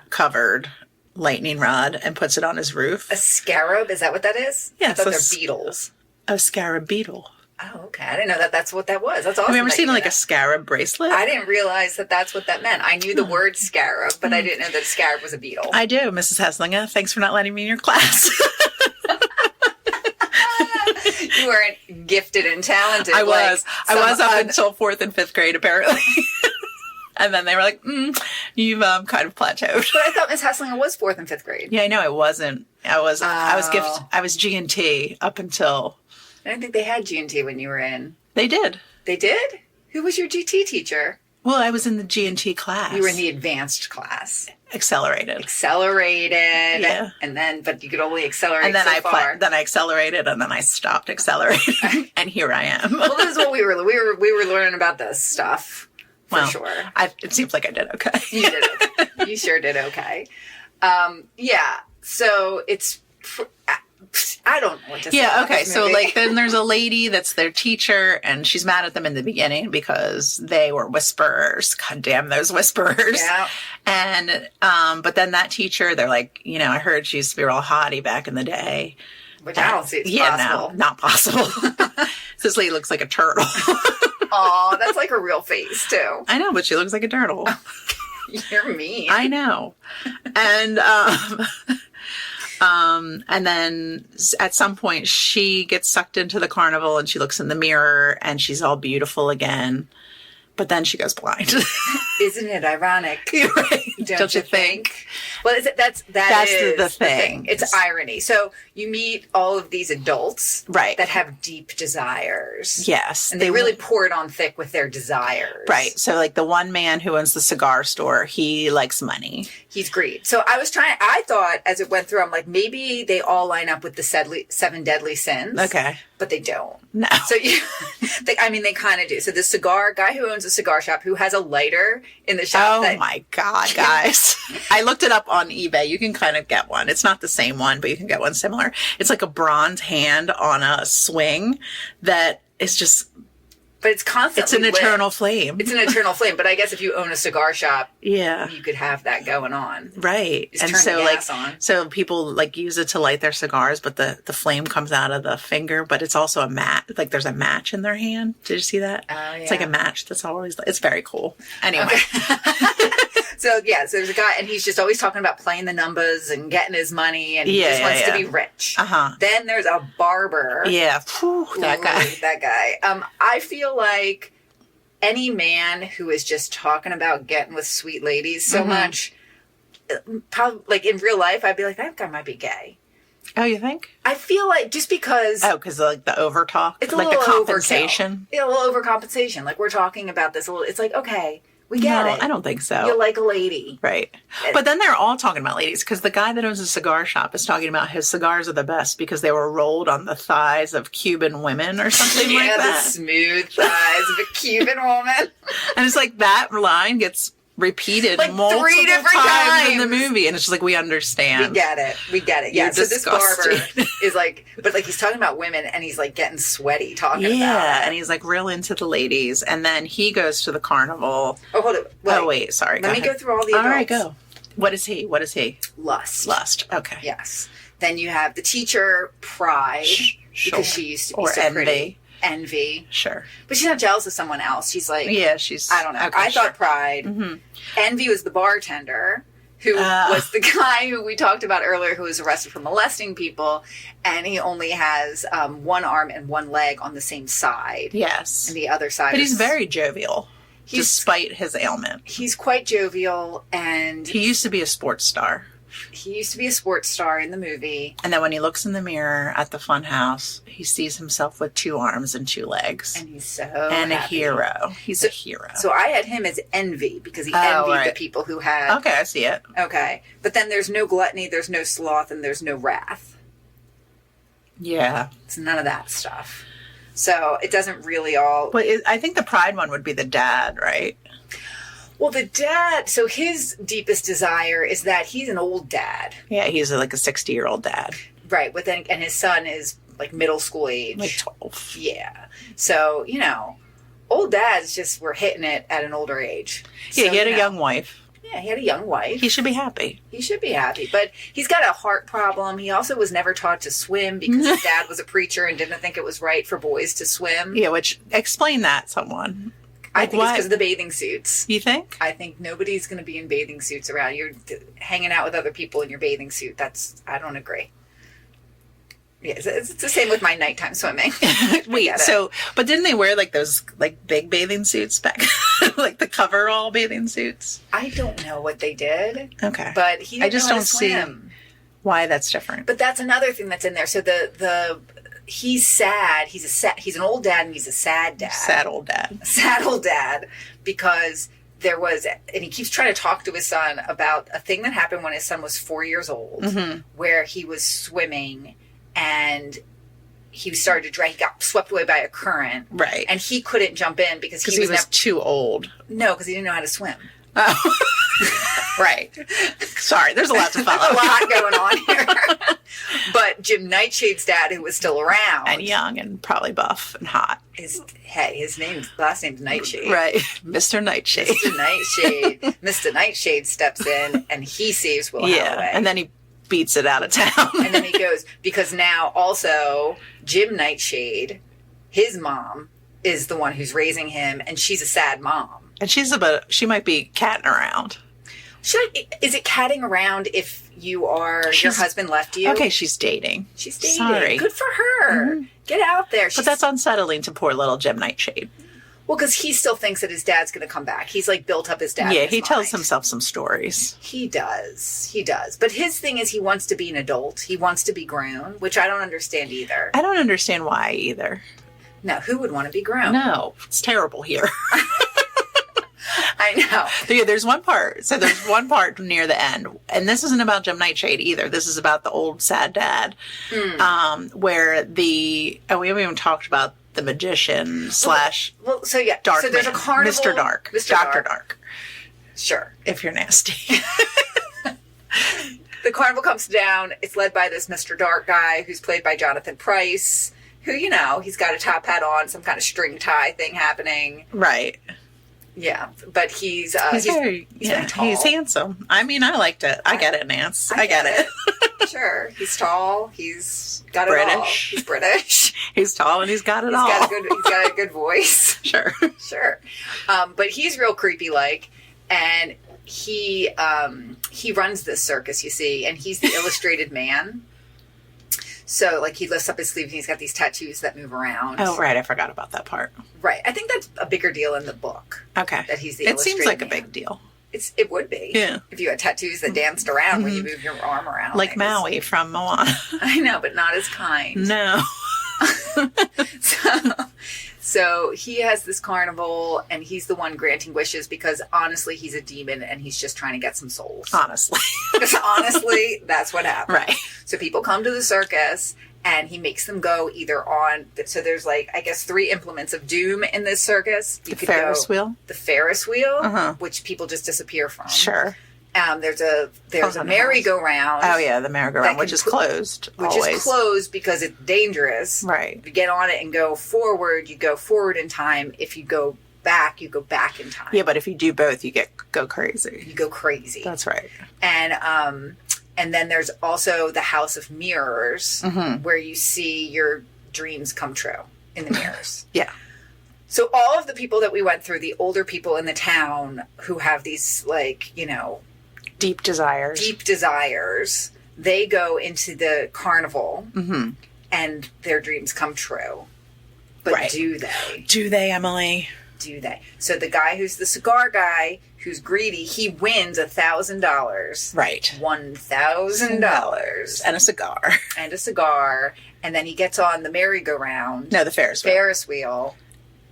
covered lightning rod and puts it on his roof. A scarab? Is that what that is? Yeah. I thought they're beetles. A scarab beetle. Oh, okay. I didn't know that's what that was. That's awesome. Have you ever seen like a scarab bracelet? I didn't realize that's what that meant. I knew the word scarab, but I didn't know that scarab was a beetle. I do, Mrs. Heslinga. Thanks for not letting me in your class. You weren't gifted and talented. I was. I was up until 4th and 5th grade, apparently. And then they were like, you've kind of plateaued. But I thought Miss Heslinger was 4th and 5th grade. Yeah, I know. It wasn't. I was G&T up until... I didn't think they had G&T when you were in. They did. They did? Who was your GT teacher? Well, I was in the G&T class. You were in the advanced class. Accelerated. Yeah. And then, but you could only accelerate and then so far. Then I accelerated, and then I stopped accelerating, and here I am. Well, this is what we were learning about this stuff. For sure. It seems like I did okay. You did okay. You sure did okay. Yeah. So it's... I don't know what to say. Yeah, okay. So, like, then there's a lady that's their teacher, and she's mad at them in the beginning because they were whisperers. God damn those whisperers. Yeah. And, but then that teacher, they're like, I heard she used to be real hottie back in the day. Which I don't see it's possible. No, not possible. This lady looks like a turtle. Aw, that's like her real face, too. I know, but she looks like a turtle. You're mean. I know. And then at some point she gets sucked into the carnival and she looks in the mirror and she's all beautiful again. But then she goes blind. Isn't it ironic? Right. Don't you think? Well, that's the thing. It's irony. So you meet all of these adults that have deep desires. Yes. And they really pour it on thick with their desires. Right. So like the one man who owns the cigar store, he likes money. He's greedy. So I thought as it went through, I'm like, maybe they all line up with the 7 deadly sins. Okay. But they don't. No. So they kind of do. So the cigar guy who owns a cigar shop who has a lighter in the shop. Oh my God, guys. I looked it up on eBay. You can kind of get one. It's not the same one, but you can get one similar. It's like a bronze hand on a swing that is just... But it's constantly It's an eternal flame. It's an eternal flame. But I guess if you own a cigar shop, you could have that going on. Right. Just and turn so the gas on. So people like use it to light their cigars, but the flame comes out of the finger, but it's also a match. Like there's a match in their hand. Did you see that? Oh, yeah. It's like a match that's always, it's very cool. Anyway. Okay. So there's a guy, and he's just always talking about playing the numbers and getting his money, and he just wants to be rich. Then there's a barber. Yeah, that guy. I feel like any man who is just talking about getting with sweet ladies so much, probably, like in real life, I'd be like, that guy might be gay. Oh, you think? I feel like just because... Oh, because like the overtalk? It's a like little the compensation? Yeah, a little overcompensation. Like we're talking about this a little... It's like, okay, we get it. I don't think so. You like a lady. Right. But then they're all talking about ladies because the guy that owns a cigar shop is talking about his cigars are the best because they were rolled on the thighs of Cuban women or something like that. Yeah, the smooth thighs of a Cuban woman. And it's like that line gets repeated like multiple 3 different times in the movie, and it's just like we understand. We get it. Yeah. So this barber is like, but like he's talking about women, and he's like getting sweaty talking about it. Yeah, and he's like real into the ladies, and then he goes to the carnival. Oh, hold it. Wait, sorry. Let me go through all the adults. All right, go. What is he? Lust. Okay. Yes. Then you have the teacher, Pride, because she used to be so Envy. Pretty. Envy. Sure. But she's not jealous of someone else. She's like... Yeah, she's... I don't know. Okay, I thought Pride. Mm-hmm. Envy was the bartender, who was the guy who we talked about earlier who was arrested for molesting people, and he only has one arm and one leg on the same side. Yes. And the other side But he's very jovial, despite his ailment. He's quite jovial, and... He used to be a sports star. He used to be a sports star in the movie. And then when he looks in the mirror at the fun house, he sees himself with 2 arms and 2 legs. And he's so happy. A hero. He's a hero. So I had him as envy because he envied the people who had... Okay, I see it. Okay. But then there's no gluttony, there's no sloth, and there's no wrath. Yeah. It's none of that stuff. So it doesn't really all... But I think the Pride one would be the dad, right? Well, the dad, so his deepest desire is that he's an old dad. Yeah, he's like a 60-year-old dad. Right, and his son is like middle school age. Like 12. Yeah. So, old dads just were hitting it at an older age. Yeah, so, he had a young wife. Yeah, he had a young wife. He should be happy. But he's got a heart problem. He also was never taught to swim because his dad was a preacher and didn't think it was right for boys to swim. Yeah, explain that someone. I think it's because of the bathing suits. You think? I think nobody's going to be in bathing suits around. You're hanging out with other people in your bathing suit. I don't agree. Yeah, it's the same with my nighttime swimming. Wait, but didn't they wear like those like big bathing suits back, like the coverall bathing suits? I don't know what they did. Okay, but he didn't I just know how don't to swim. see why that's different. But that's another thing that's in there. So he's sad. He's an old dad, and he's a sad dad. Sad old dad. Sad old dad, because there was, and he keeps trying to talk to his son about a thing that happened when his son was 4 years old, where he was swimming and he started to drown. He got swept away by a current, right? And he couldn't jump in because he was too old. No, because he didn't know how to swim. Oh. Right. Sorry, there's a lot to follow. A lot going on here. But Jim Nightshade's dad, who was still around. And young and probably buff and hot. His last name's Nightshade. Right. Mr. Nightshade. Mr. Nightshade. Mr. Nightshade steps in and he saves Will Holloway. And then he beats it out of town. And then he goes, because now also Jim Nightshade, his mom, is the one who's raising him, and she's a sad mom. And she might be catting around. Is it catting around if your husband left you? Okay, she's dating. She's dating. Sorry. Good for her. Mm-hmm. Get out there. But that's unsettling to poor little Jim Nightshade. Well, because he still thinks that his dad's going to come back. He's like built up his dad. Yeah, he tells himself some stories. He does. But his thing is he wants to be an adult. He wants to be grown, which I don't understand either. I don't understand why either. No, who would want to be grown? No, it's terrible here. I know. Yeah, there's one part. So there's one part near the end, and this isn't about Jim Nightshade either. This is about the old sad dad, where we haven't even talked about the magician / dark. So there's a carnival. Mr. Dark, Dr. Dark. Sure, if you're nasty. The carnival comes down. It's led by this Mr. Dark guy who's played by Jonathan Pryce, who he's got a top hat on, some kind of string tie thing happening. Right. Yeah, but he's very tall. He's handsome. I mean, I liked it. I get it, Nance. I get it. Sure. He's tall. He's got British. It all. He's British. He's tall and he's got it all. He's got a good voice. Sure. Sure. But he's real creepy like, and he runs this circus, you see, and he's the illustrated man. So, like, he lifts up his sleeve and he's got these tattoos that move around. Oh, right. I forgot about that part. Right. I think that's a bigger deal in the book. Okay. That he's the It illustrated seems like man. a big deal. It would be. Yeah. If you had tattoos that danced around when you move your arm around. Like Maui from Moana. I know, but not as kind. No. So he has this carnival, and he's the one granting wishes because, honestly, he's a demon, and he's just trying to get some souls. Honestly. Honestly, that's what happens. Right. So people come to the circus, and he makes them go either on... So there's, like, I guess 3 implements of doom in this circus. You The Ferris wheel? The Ferris wheel, which people just disappear from. Sure. There's a merry-go-round. Oh, yeah, the merry-go-round, which is closed. Which is closed because it's dangerous. Right. If you get on it and go forward, you go forward in time. If you go back, you go back in time. Yeah, but if you do both, you go crazy. You go crazy. That's right. And then there's also the House of Mirrors, where you see your dreams come true in the mirrors. Yeah. So all of the people that we went through, the older people in the town who have these, like, you know... Deep desires, they go into the carnival and their dreams come true. But do they? Do they, Emily? Do they? So the guy who's the cigar guy, who's greedy, he wins $1,000. Right. $1,000. And a cigar. And then he gets on the merry-go-round. No, the Ferris wheel.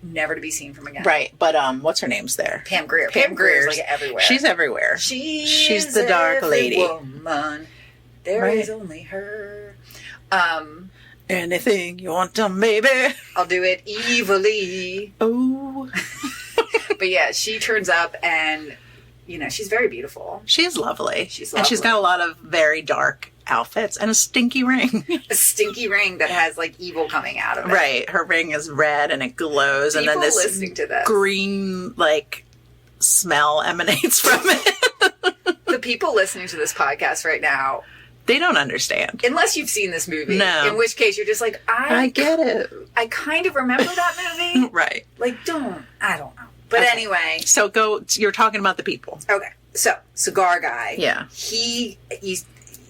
Never to be seen from again. Right. But what's her name's there? Pam Grier. Pam Grier's like everywhere. She's everywhere. She's the dark lady. Woman. There is only her. Anything you want done, baby. I'll do it evilly. Oh. But yeah, she turns up and, you know, she's very beautiful. She's lovely. And she's got a lot of very dark outfits and a stinky ring. A stinky ring that has, like, evil coming out of it. Right. Her ring is red and it glows. People and then this listening to this. green, like, smell emanates from it. The people listening to this podcast right now... They don't understand. Unless you've seen this movie. No. In which case you're just like, I get it. I kind of remember that movie. Right. Like, I don't know. But anyway. So you're talking about the people. Okay. So, cigar guy. Yeah. He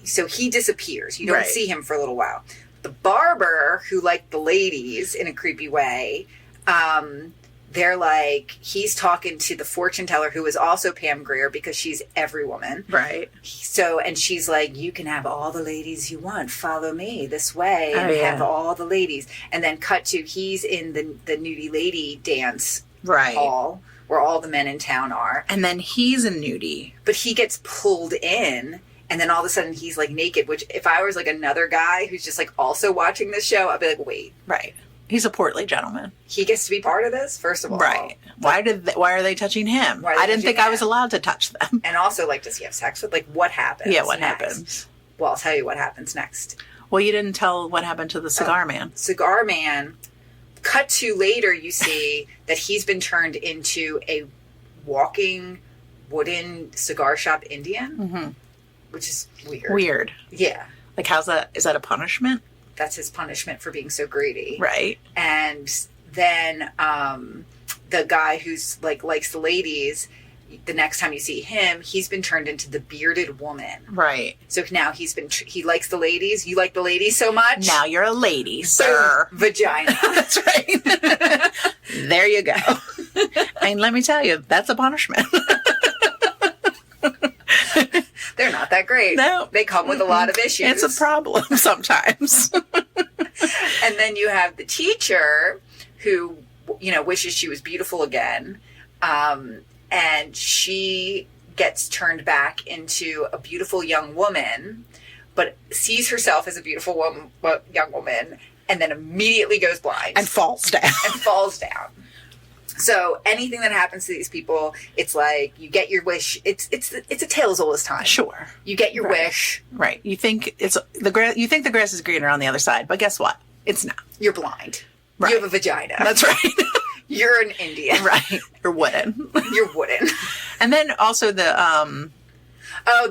disappears. You don't see him for a little while. The barber, who liked the ladies in a creepy way, they're like, he's talking to the fortune teller, who is also Pam Grier, because she's every woman. Right. So, and she's like, you can have all the ladies you want. Follow me this way and have all the ladies. And then cut to, he's in the nudie lady dance hall where all the men in town are. And then he's a nudie. But he gets pulled in. And then all of a sudden he's like naked, which if I was like another guy who's just like also watching this show, I'd be like, wait. Right. He's a portly gentleman. He gets to be part of this, first of all. Right. Why are they touching him? I didn't think I was allowed to touch them. And also, like, does he have sex with? Like, what happens? Yeah, what happens? Well, I'll tell you what happens next. Well, you didn't tell what happened to the cigar man. Cigar man. Cut to later, you see that he's been turned into a walking wooden cigar shop Indian, which is weird. Weird. Yeah. Like, is that a punishment? That's his punishment for being so greedy. Right. And then the guy who's like likes the ladies, the next time you see him, he's been turned into the bearded woman. Right. So now he likes the ladies. You like the ladies so much? Now you're a lady, sir. Vagina. That's right. There you go. And let me tell you, that's a punishment. They're not that great. No. They come with a lot of issues. It's a problem sometimes. And then you have the teacher who, you know, wishes she was beautiful again. And she gets turned back into a beautiful young woman, but sees herself as a beautiful young woman, and then immediately goes blind. And falls down. So anything that happens to these people, it's like you get your wish. It's a tale as old as time. Sure. You get your wish. Right. You think the grass is greener on the other side, but guess what? It's not. You're blind. Right. You have a vagina. That's right. You're an Indian. Right. You're wooden. You're wooden. And then also the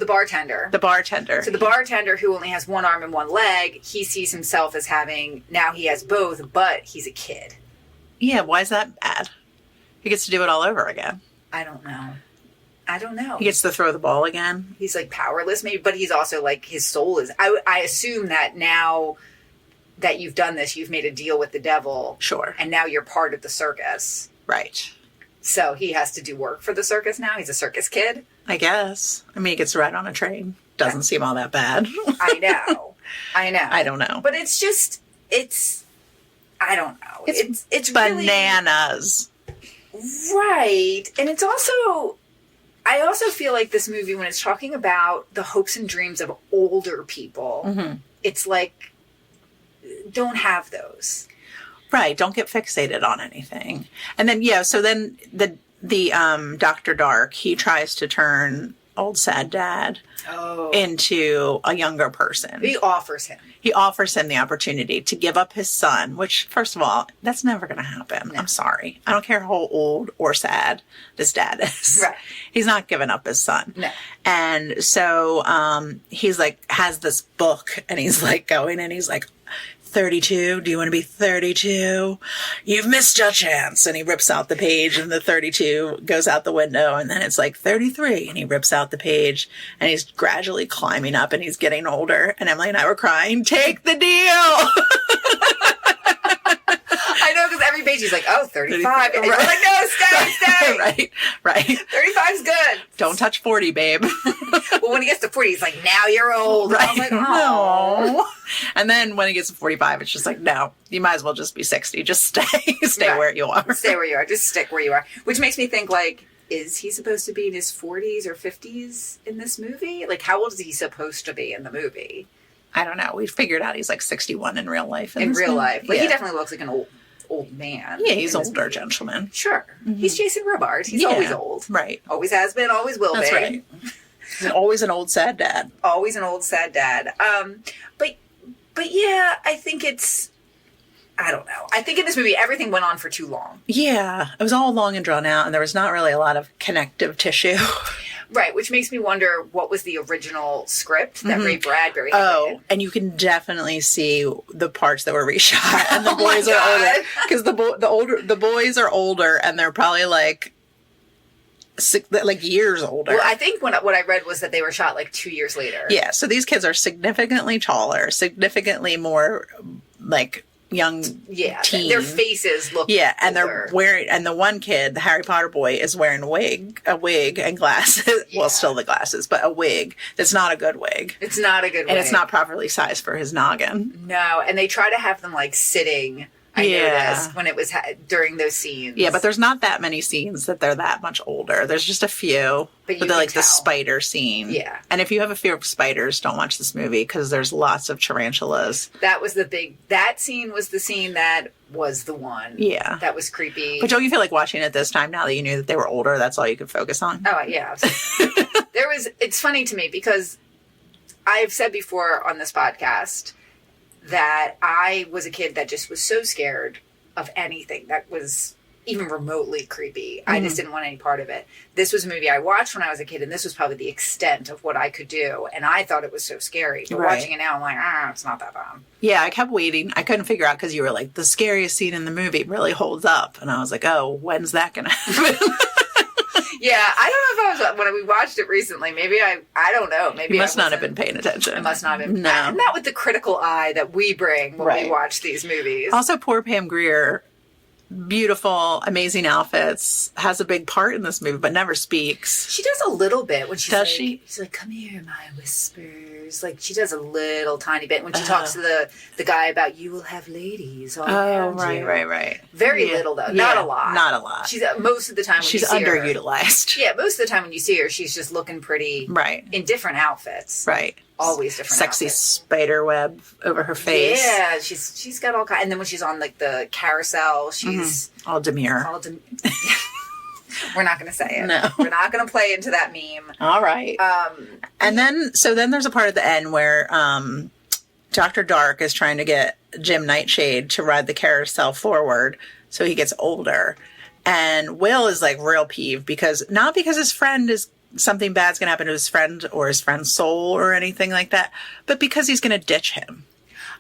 bartender. The bartender. So the bartender, who only has one arm and one leg, he sees himself as having, now he has both, but he's a kid. Yeah, why is that bad? He gets to do it all over again. I don't know. I don't know. He gets to throw the ball again. He's like powerless maybe, but he's also like his soul is. I assume that now that you've done this, you've made a deal with the devil. Sure. And now you're part of the circus. Right. So he has to do work for the circus now. He's a circus kid. I guess. I mean, he gets to ride on a train. Doesn't seem all that bad. I know. I don't know. But it's just, I don't know. It's bananas. Really, right. And it's also, I also feel like this movie, when it's talking about the hopes and dreams of older people, it's like, don't have those. Right. Don't get fixated on anything. And then, so then the Dr. Dark, he tries to turn old sad dad into a younger person. He offers him the opportunity to give up his son, which, first of all, that's never going to happen. No. I'm sorry. I don't care how old or sad this dad is. Right. He's not giving up his son. No. And so he's like, has this book, and he's like going, and he's like, 32, do you want to be 32? You've missed your chance. And he rips out the page, and the 32 goes out the window, and then it's like 33, and he rips out the page, and he's gradually climbing up, and he's getting older. And Emily and I were crying, take the deal. I know, because every page he's like, 35. And we're like, no, stay. Right. 35's good. Don't touch 40, babe. Well, when he gets to 40, he's like, now you're old. Right. I'm like, oh. And then when he gets to 45, it's just like, no, you might as well just be 60. Just stay where you are. Stay where you are. Just stick where you are. Which makes me think, like, is he supposed to be in his 40s or 50s in this movie? Like, how old is he supposed to be in the movie? I don't know. We figured out he's like 61 in real life. In real life. Like, he definitely looks like an old man. Yeah, he's older gentleman. Sure. Mm-hmm. He's Jason Robards. He's always old. Right. Always has been, always will be. That's right. He's always an old sad dad. Always an old sad dad. But yeah, I think I don't know. I think in this movie, everything went on for too long. Yeah. It was all long and drawn out, and there was not really a lot of connective tissue. Right, which makes me wonder what was the original script that Ray Bradbury had written. And you can definitely see the parts that were reshot, and the boys are older because the boys are older, and they're probably like years older. Well, I think what I read was that they were shot like 2 years later. Yeah, so these kids are significantly taller, significantly more like young teen. Their faces look and older. they're wearing, and the one kid, the Harry Potter boy, is wearing a wig and glasses. Well, still the glasses, but a wig that's not a good wig. It's not a good wig. And it's not properly sized for his noggin. No, and they try to have them like sitting. I noticed when it was during those scenes. Yeah, but there's not that many scenes that they're that much older. There's just a few. But they're like the spider scene. Yeah. And if you have a fear of spiders, don't watch this movie because there's lots of tarantulas. That scene was the scene that was the one. Yeah. That was creepy. But don't you feel like watching it this time now that you knew that they were older, that's all you could focus on? Oh, yeah. It's funny to me because I've said before on this podcast that I was a kid that just was so scared of anything that was even remotely creepy. I just didn't want any part of it. This was a movie I watched when I was a kid, and this was probably the extent of what I could do, and I thought it was so scary. But watching it now, I'm like, it's not that bad. Yeah, I kept waiting. I couldn't figure out because you were like, the scariest scene in the movie really holds up. And I was like, oh, when's that going to happen? Yeah, I don't know if I was, when we watched it recently, maybe I don't know. Maybe you must not have been paying attention. I must not have been. No. Not with the critical eye that we bring when we watch these movies. Also, poor Pam Grier, beautiful, amazing outfits, has a big part in this movie, but never speaks. She does a little bit when she's she's like, come here, my whispers. Like, she does a little tiny bit when she talks to the guy about, you will have ladies all around you. Right. Very little, though. Not a lot. Not a lot. She's most of the time when she's you see underutilized. Yeah, most of the time when you see her, she's just looking pretty in different outfits. Right. Always different sexy outfits. Spider web over her face. Yeah, she's got all kinds. And then when she's on like the carousel, she's all demure. We're not going to say it. No. We're not going to play into that meme. All right. And then there's a part at the end where Dr. Dark is trying to get Jim Nightshade to ride the carousel forward so he gets older. And Will is like real peeved because his friend is something bad's going to happen to his friend or his friend's soul or anything like that, but because he's going to ditch him.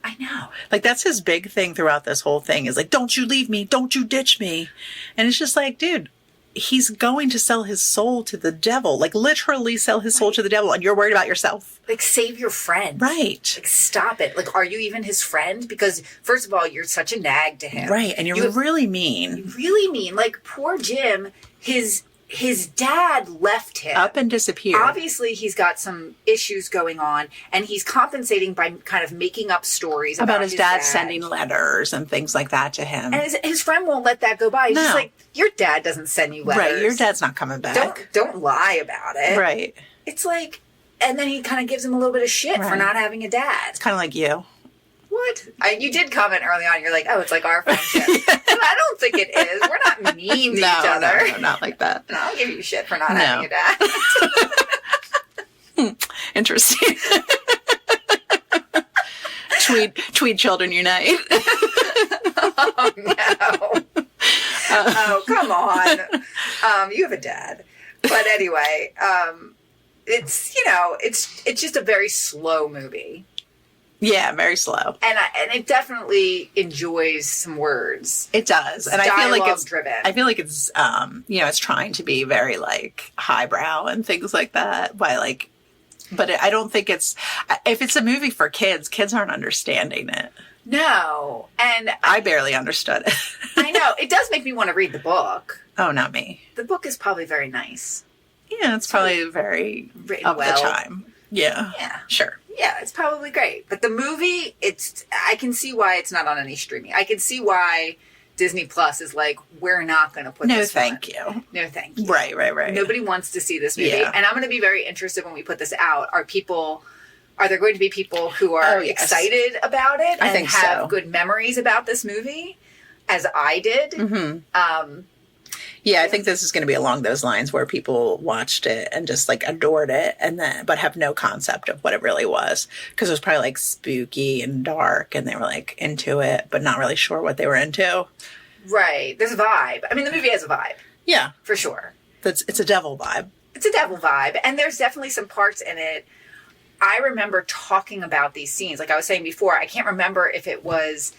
I know. Like, that's his big thing throughout this whole thing is like, don't you leave me. Don't you ditch me. And it's just like, dude, he's going to sell his soul to the devil, like literally sell his soul to the devil, and you're worried about yourself. Like, save your friend. Right. Like, stop it. Like, are you even his friend? Because, first of all, you're such a nag to him. Right, and you're really mean. You're really mean. Like, poor Jim, his dad left him. Up and disappeared. Obviously, he's got some issues going on, and he's compensating by kind of making up stories about his dad sending letters and things like that to him. And his friend won't let that go by. He's just like, your dad doesn't send you letters. Right, your dad's not coming back. Don't lie about it. Right. It's like, and then he kind of gives him a little bit of shit for not having a dad. It's kind of like you. What? You did comment early on. You're like, oh, it's like our friendship. Yeah. I don't think it is. We're not mean to each other. No, not like that. No, I'll give you shit for not having a dad. Interesting. Tweed children unite. Oh, no. Oh, come on. You have a dad. But anyway, it's, it's just a very slow movie. Yeah, very slow. And it definitely enjoys some words. It does. And I feel like it's driven. I feel like it's it's trying to be very like highbrow and things like that but I don't think if it's a movie for kids aren't understanding it. No. And I barely understood it. I know. It does make me want to read the book. Oh, not me. The book is probably very nice. Yeah, it's probably very written of well. the time. Yeah. Yeah. Sure. Yeah, it's probably great. But the movie, I can see why it's not on any streaming. I can see why Disney Plus is like, we're not going to put this on. No, thank you. No, thank you. Right. Nobody wants to see this movie. Yeah. And I'm going to be very interested when we put this out. Are there going to be people who are excited about it and have good memories about this movie, as I did? Mm-hmm. Yeah, I think this is going to be along those lines where people watched it and just like adored it but have no concept of what it really was, because it was probably like spooky and dark and they were like into it but not really sure what they were into. Right. There's a vibe. I mean, the movie has a vibe. Yeah. For sure. It's a devil vibe. It's a devil vibe. And there's definitely some parts in it. I remember talking about these scenes. Like I was saying before, I can't remember if it was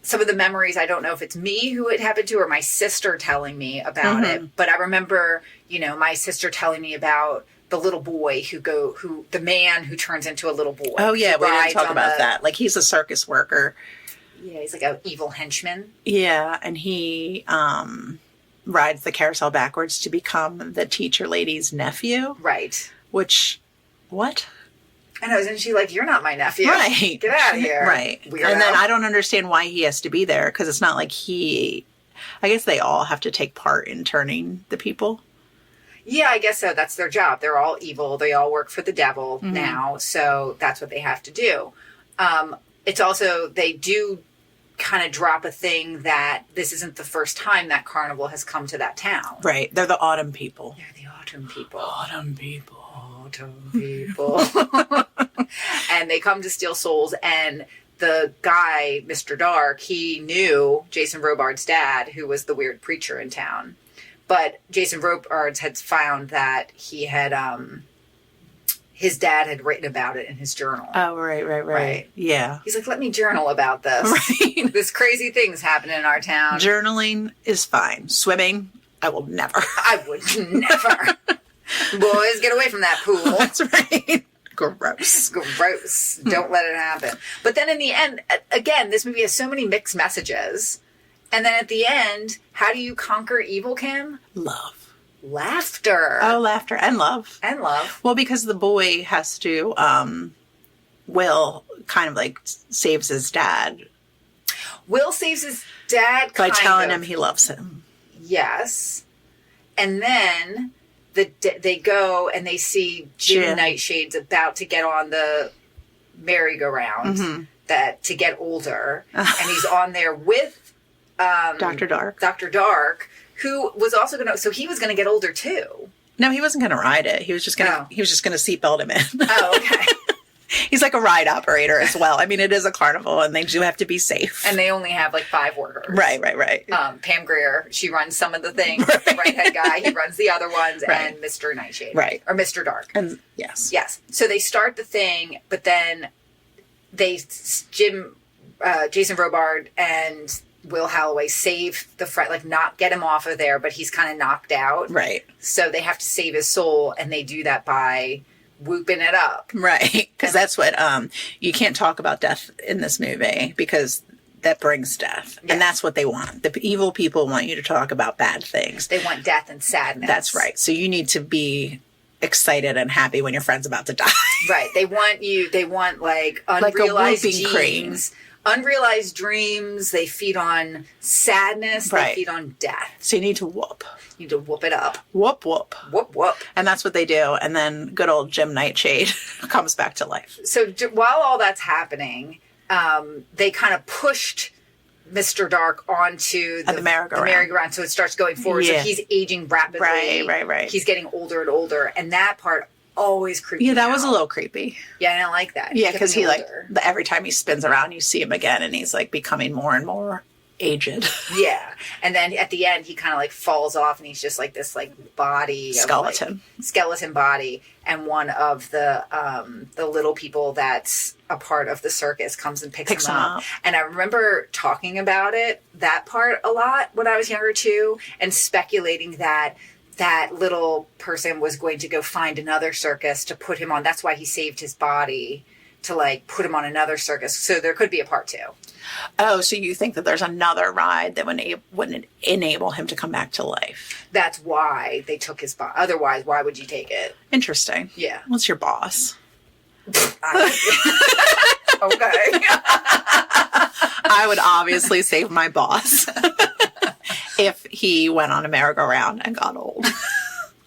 some of the memories. I don't know if it's me who it happened to or my sister telling me about it. But I remember, my sister telling me about the little boy the man who turns into a little boy. Oh, yeah. We didn't talk about that. Like, he's a circus worker. Yeah, he's like an evil henchman. Yeah, and he rides the carousel backwards to become the teacher lady's nephew. Right. Which, what? I know, isn't she like, you're not my nephew? Right. Get out of here. Right. Weirdo. And then I don't understand why he has to be there, because it's not like I guess they all have to take part in turning the people. Yeah, I guess so. That's their job. They're all evil. They all work for the devil now, so that's what they have to do. It's also, they do kind of drop a thing that this isn't the first time that carnival has come to that town. Right. They're the autumn people. They're the autumn people. Autumn people. And they come to steal souls, and the guy, Mr. Dark, he knew Jason Robards' dad, who was the weird preacher in town. But Jason Robards had found that he had his dad had written about it in his journal. Oh, right. Yeah. He's like, let me journal about this. Right. This crazy thing's happening in our town. Journaling is fine. Swimming, I will never. I would never. Boys, get away from that pool. That's right. Gross. Don't let it happen. But then in the end, again, this movie has so many mixed messages. And then at the end, how do you conquer evil, Kim? Love. Laughter. Oh, laughter and love. And love. Well, because the boy has to, Will kind of like saves his dad. Will saves his dad by telling him he loves him. Yes. And then they go and they see Jim Nightshade's about to get on the merry-go-round to get older. And he's on there with Dr. Dark. Dr. Dark, who was also so he was going to get older too. No, he wasn't going to ride it. He was just going to seatbelt him in. Oh, okay. He's like a ride operator as well. I mean, it is a carnival, and they do have to be safe. And they only have like 5 workers. Right. Pam Grier, she runs some of the things. Right. The redhead guy, he runs the other ones, and Mr. Nightshade. Right. Or Mr. Dark. And yes. So they start the thing, but then Jason Robard and Will Holloway save the friend, like not get him off of there, but he's kind of knocked out. Right. So they have to save his soul, and they do that by whooping it up. Right. Because that's what, you can't talk about death in this movie because that brings death. Yeah. And that's what they want. The evil people want you to talk about bad things. They want death and sadness. That's right. So you need to be excited and happy when your friend's about to die. Right. They want like unrealized like a whooping dreams. Unrealized dreams. They feed on sadness. Right. They feed on death. So you need to whoop. You need to whoop it up. Whoop, whoop. Whoop, whoop. And that's what they do. And then good old Jim Nightshade comes back to life. So while all that's happening, they kind of pushed Mr. Dark onto the merry-go-round, so it starts going forward. Yeah. So he's aging rapidly. Right. He's getting older and older, and that part always creepy. Yeah, that was a little creepy. Yeah, I don't like that. Yeah, because he every time he spins around, you see him again, and he's like becoming more and more aged. Yeah, and then at the end, he kind of like falls off, and he's just like this like body skeleton body, and one of the little people that's a part of the circus comes and picks him up. And I remember talking about that part a lot when I was younger too, and speculating that little person was going to go find another circus to put him on. That's why he saved his body, to like put him on another circus. So there could be a part 2. Oh, so you think that there's another ride that would enable him to come back to life? That's why they took his body. Otherwise, why would you take it? Interesting. Yeah. What's your boss? Okay. I would obviously save my boss if he went on a merry-go-round and got old.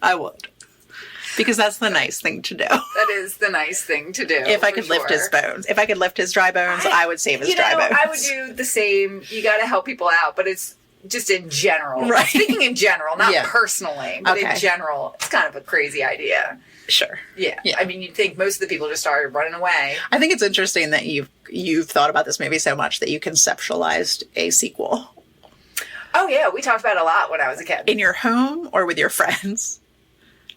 I would. Because that's the nice thing to do. That is the nice thing to do. If I could lift his bones. If I could lift his dry bones, I would save his dry bones. I would do the same. You got to help people out, but it's just in general. Right. Speaking in general, not personally, but in general, it's kind of a crazy idea. Sure. Yeah. I mean, you'd think most of the people just started running away. I think it's interesting that you've thought about this movie so much that you conceptualized a sequel. Oh, yeah. We talked about it a lot when I was a kid. In your home or with your friends?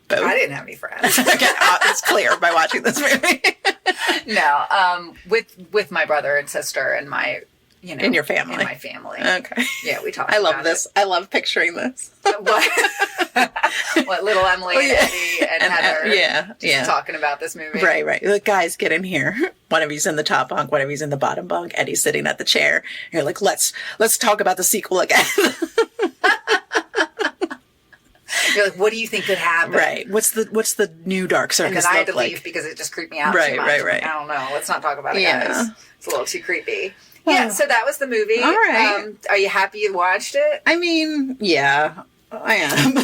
Both? I didn't have any friends. Okay, it's clear by watching this movie. No, with my brother and sister and my, in your family. In my family. Okay. Yeah, we talked. I love this. I love picturing this. What little Emily and Eddie and Heather? Talking about this movie. Right. The guys get in here. One of you's in the top bunk. One of you's in the bottom bunk. Eddie's sitting at the chair. You're like, let's talk about the sequel again. You're like, what do you think could happen? Right. What's the new Dark Circus? And then I had to leave because it just creeped me out too much. Right. I don't know. Let's not talk about it, guys. It's a little too creepy. Yeah, so that was the movie. All right. Are you happy you watched it? I mean, yeah, I am.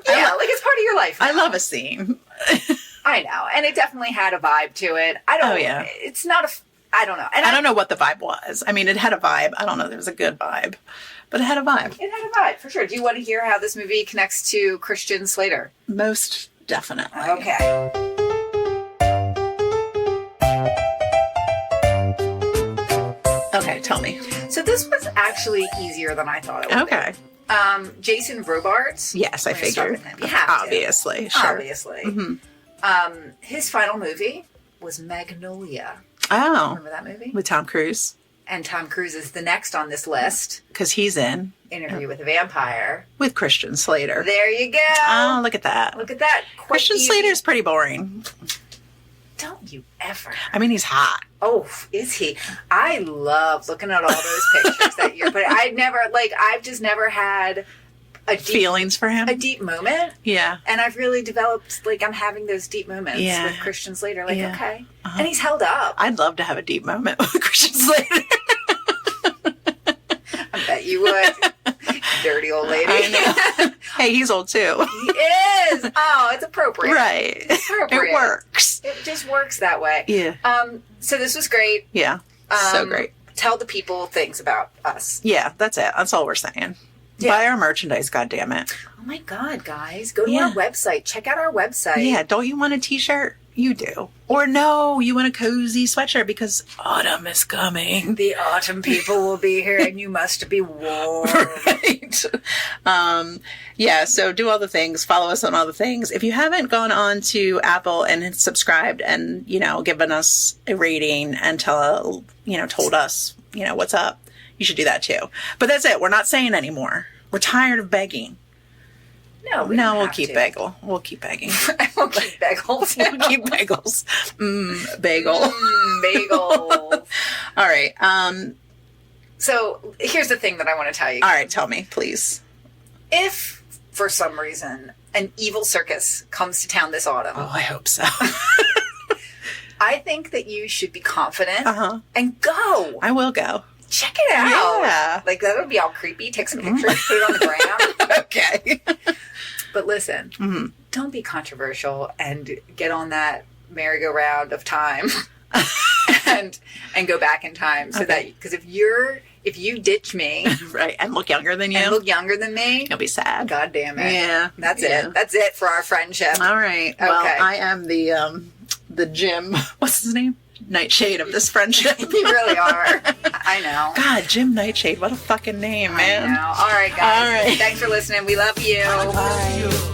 Yeah, like it's part of your life now. I love a scene. I know. And it definitely had a vibe to it. It's not I don't know. And I don't know what the vibe was. I mean, it had a vibe. I don't know if there was a good vibe, but it had a vibe. It had a vibe, for sure. Do you want to hear how this movie connects to Christian Slater? Most definitely. Okay. Okay, tell me. So this was actually easier than I thought it would be. Jason Robards. Yes, I figured. You have to. Obviously, sure. Obviously. Mm-hmm. His final movie was Magnolia. Oh. Remember that movie? With Tom Cruise. And Tom Cruise is the next on this list. Because he's in Interview with a Vampire. With Christian Slater. There you go. Oh, look at that. Look at that. Christian Slater's pretty boring. Don't you ever. I mean, he's hot. Oh, is he? I love looking at all those pictures that you're putting. I've just never had feelings for him. A deep moment. Yeah. And I've really developed, I'm having those deep moments with Christian Slater. Okay. Uh-huh. And he's held up. I'd love to have a deep moment with Christian Slater. I bet you would. Dirty old lady. I know. Hey, he's old too. He is. Oh, it's appropriate. Right. It's appropriate. It works. It just works that way. Yeah. So this was great. Yeah. So great. Tell the people things about us. Yeah, that's it. That's all we're saying. Yeah. Buy our merchandise, goddammit. Oh my God, guys. Go to our website. Check out our website. Yeah. Don't you want a t-shirt? You do. Or no, you want a cozy sweatshirt because autumn is coming. The autumn people will be here and you must be warm. Right. Yeah, so do all the things. Follow us on all the things. If you haven't gone on to Apple and subscribed and, given us a rating and told us, what's up, You should do that too. But that's it. We're not saying anymore. We're tired of begging. No, we'll keep bagel. We'll keep begging. We'll keep bagels. We'll keep bagels. Bagel. Bagels. All right. So here's the thing that I want to tell you. All right, tell me, please. If, for some reason, an evil circus comes to town this autumn. Oh, I hope so. I think that you should be confident and go. I will go. Check it out. Yeah. Like, that would be all creepy. Take some pictures, put it on the ground. Okay. But listen, don't be controversial and get on that merry-go-round of time and go back in time. So that, because if you ditch me. Right. And look younger than you. And look younger than me. You'll be sad. God damn it. Yeah. That's it. That's it for our friendship. All right. Okay. Well, I am the Jim, what's his name? Nightshade of this friendship. You really are. I know. God, Jim Nightshade. What a fucking name, man. I know. All right, guys. All right. Thanks for listening. We love you. Bye.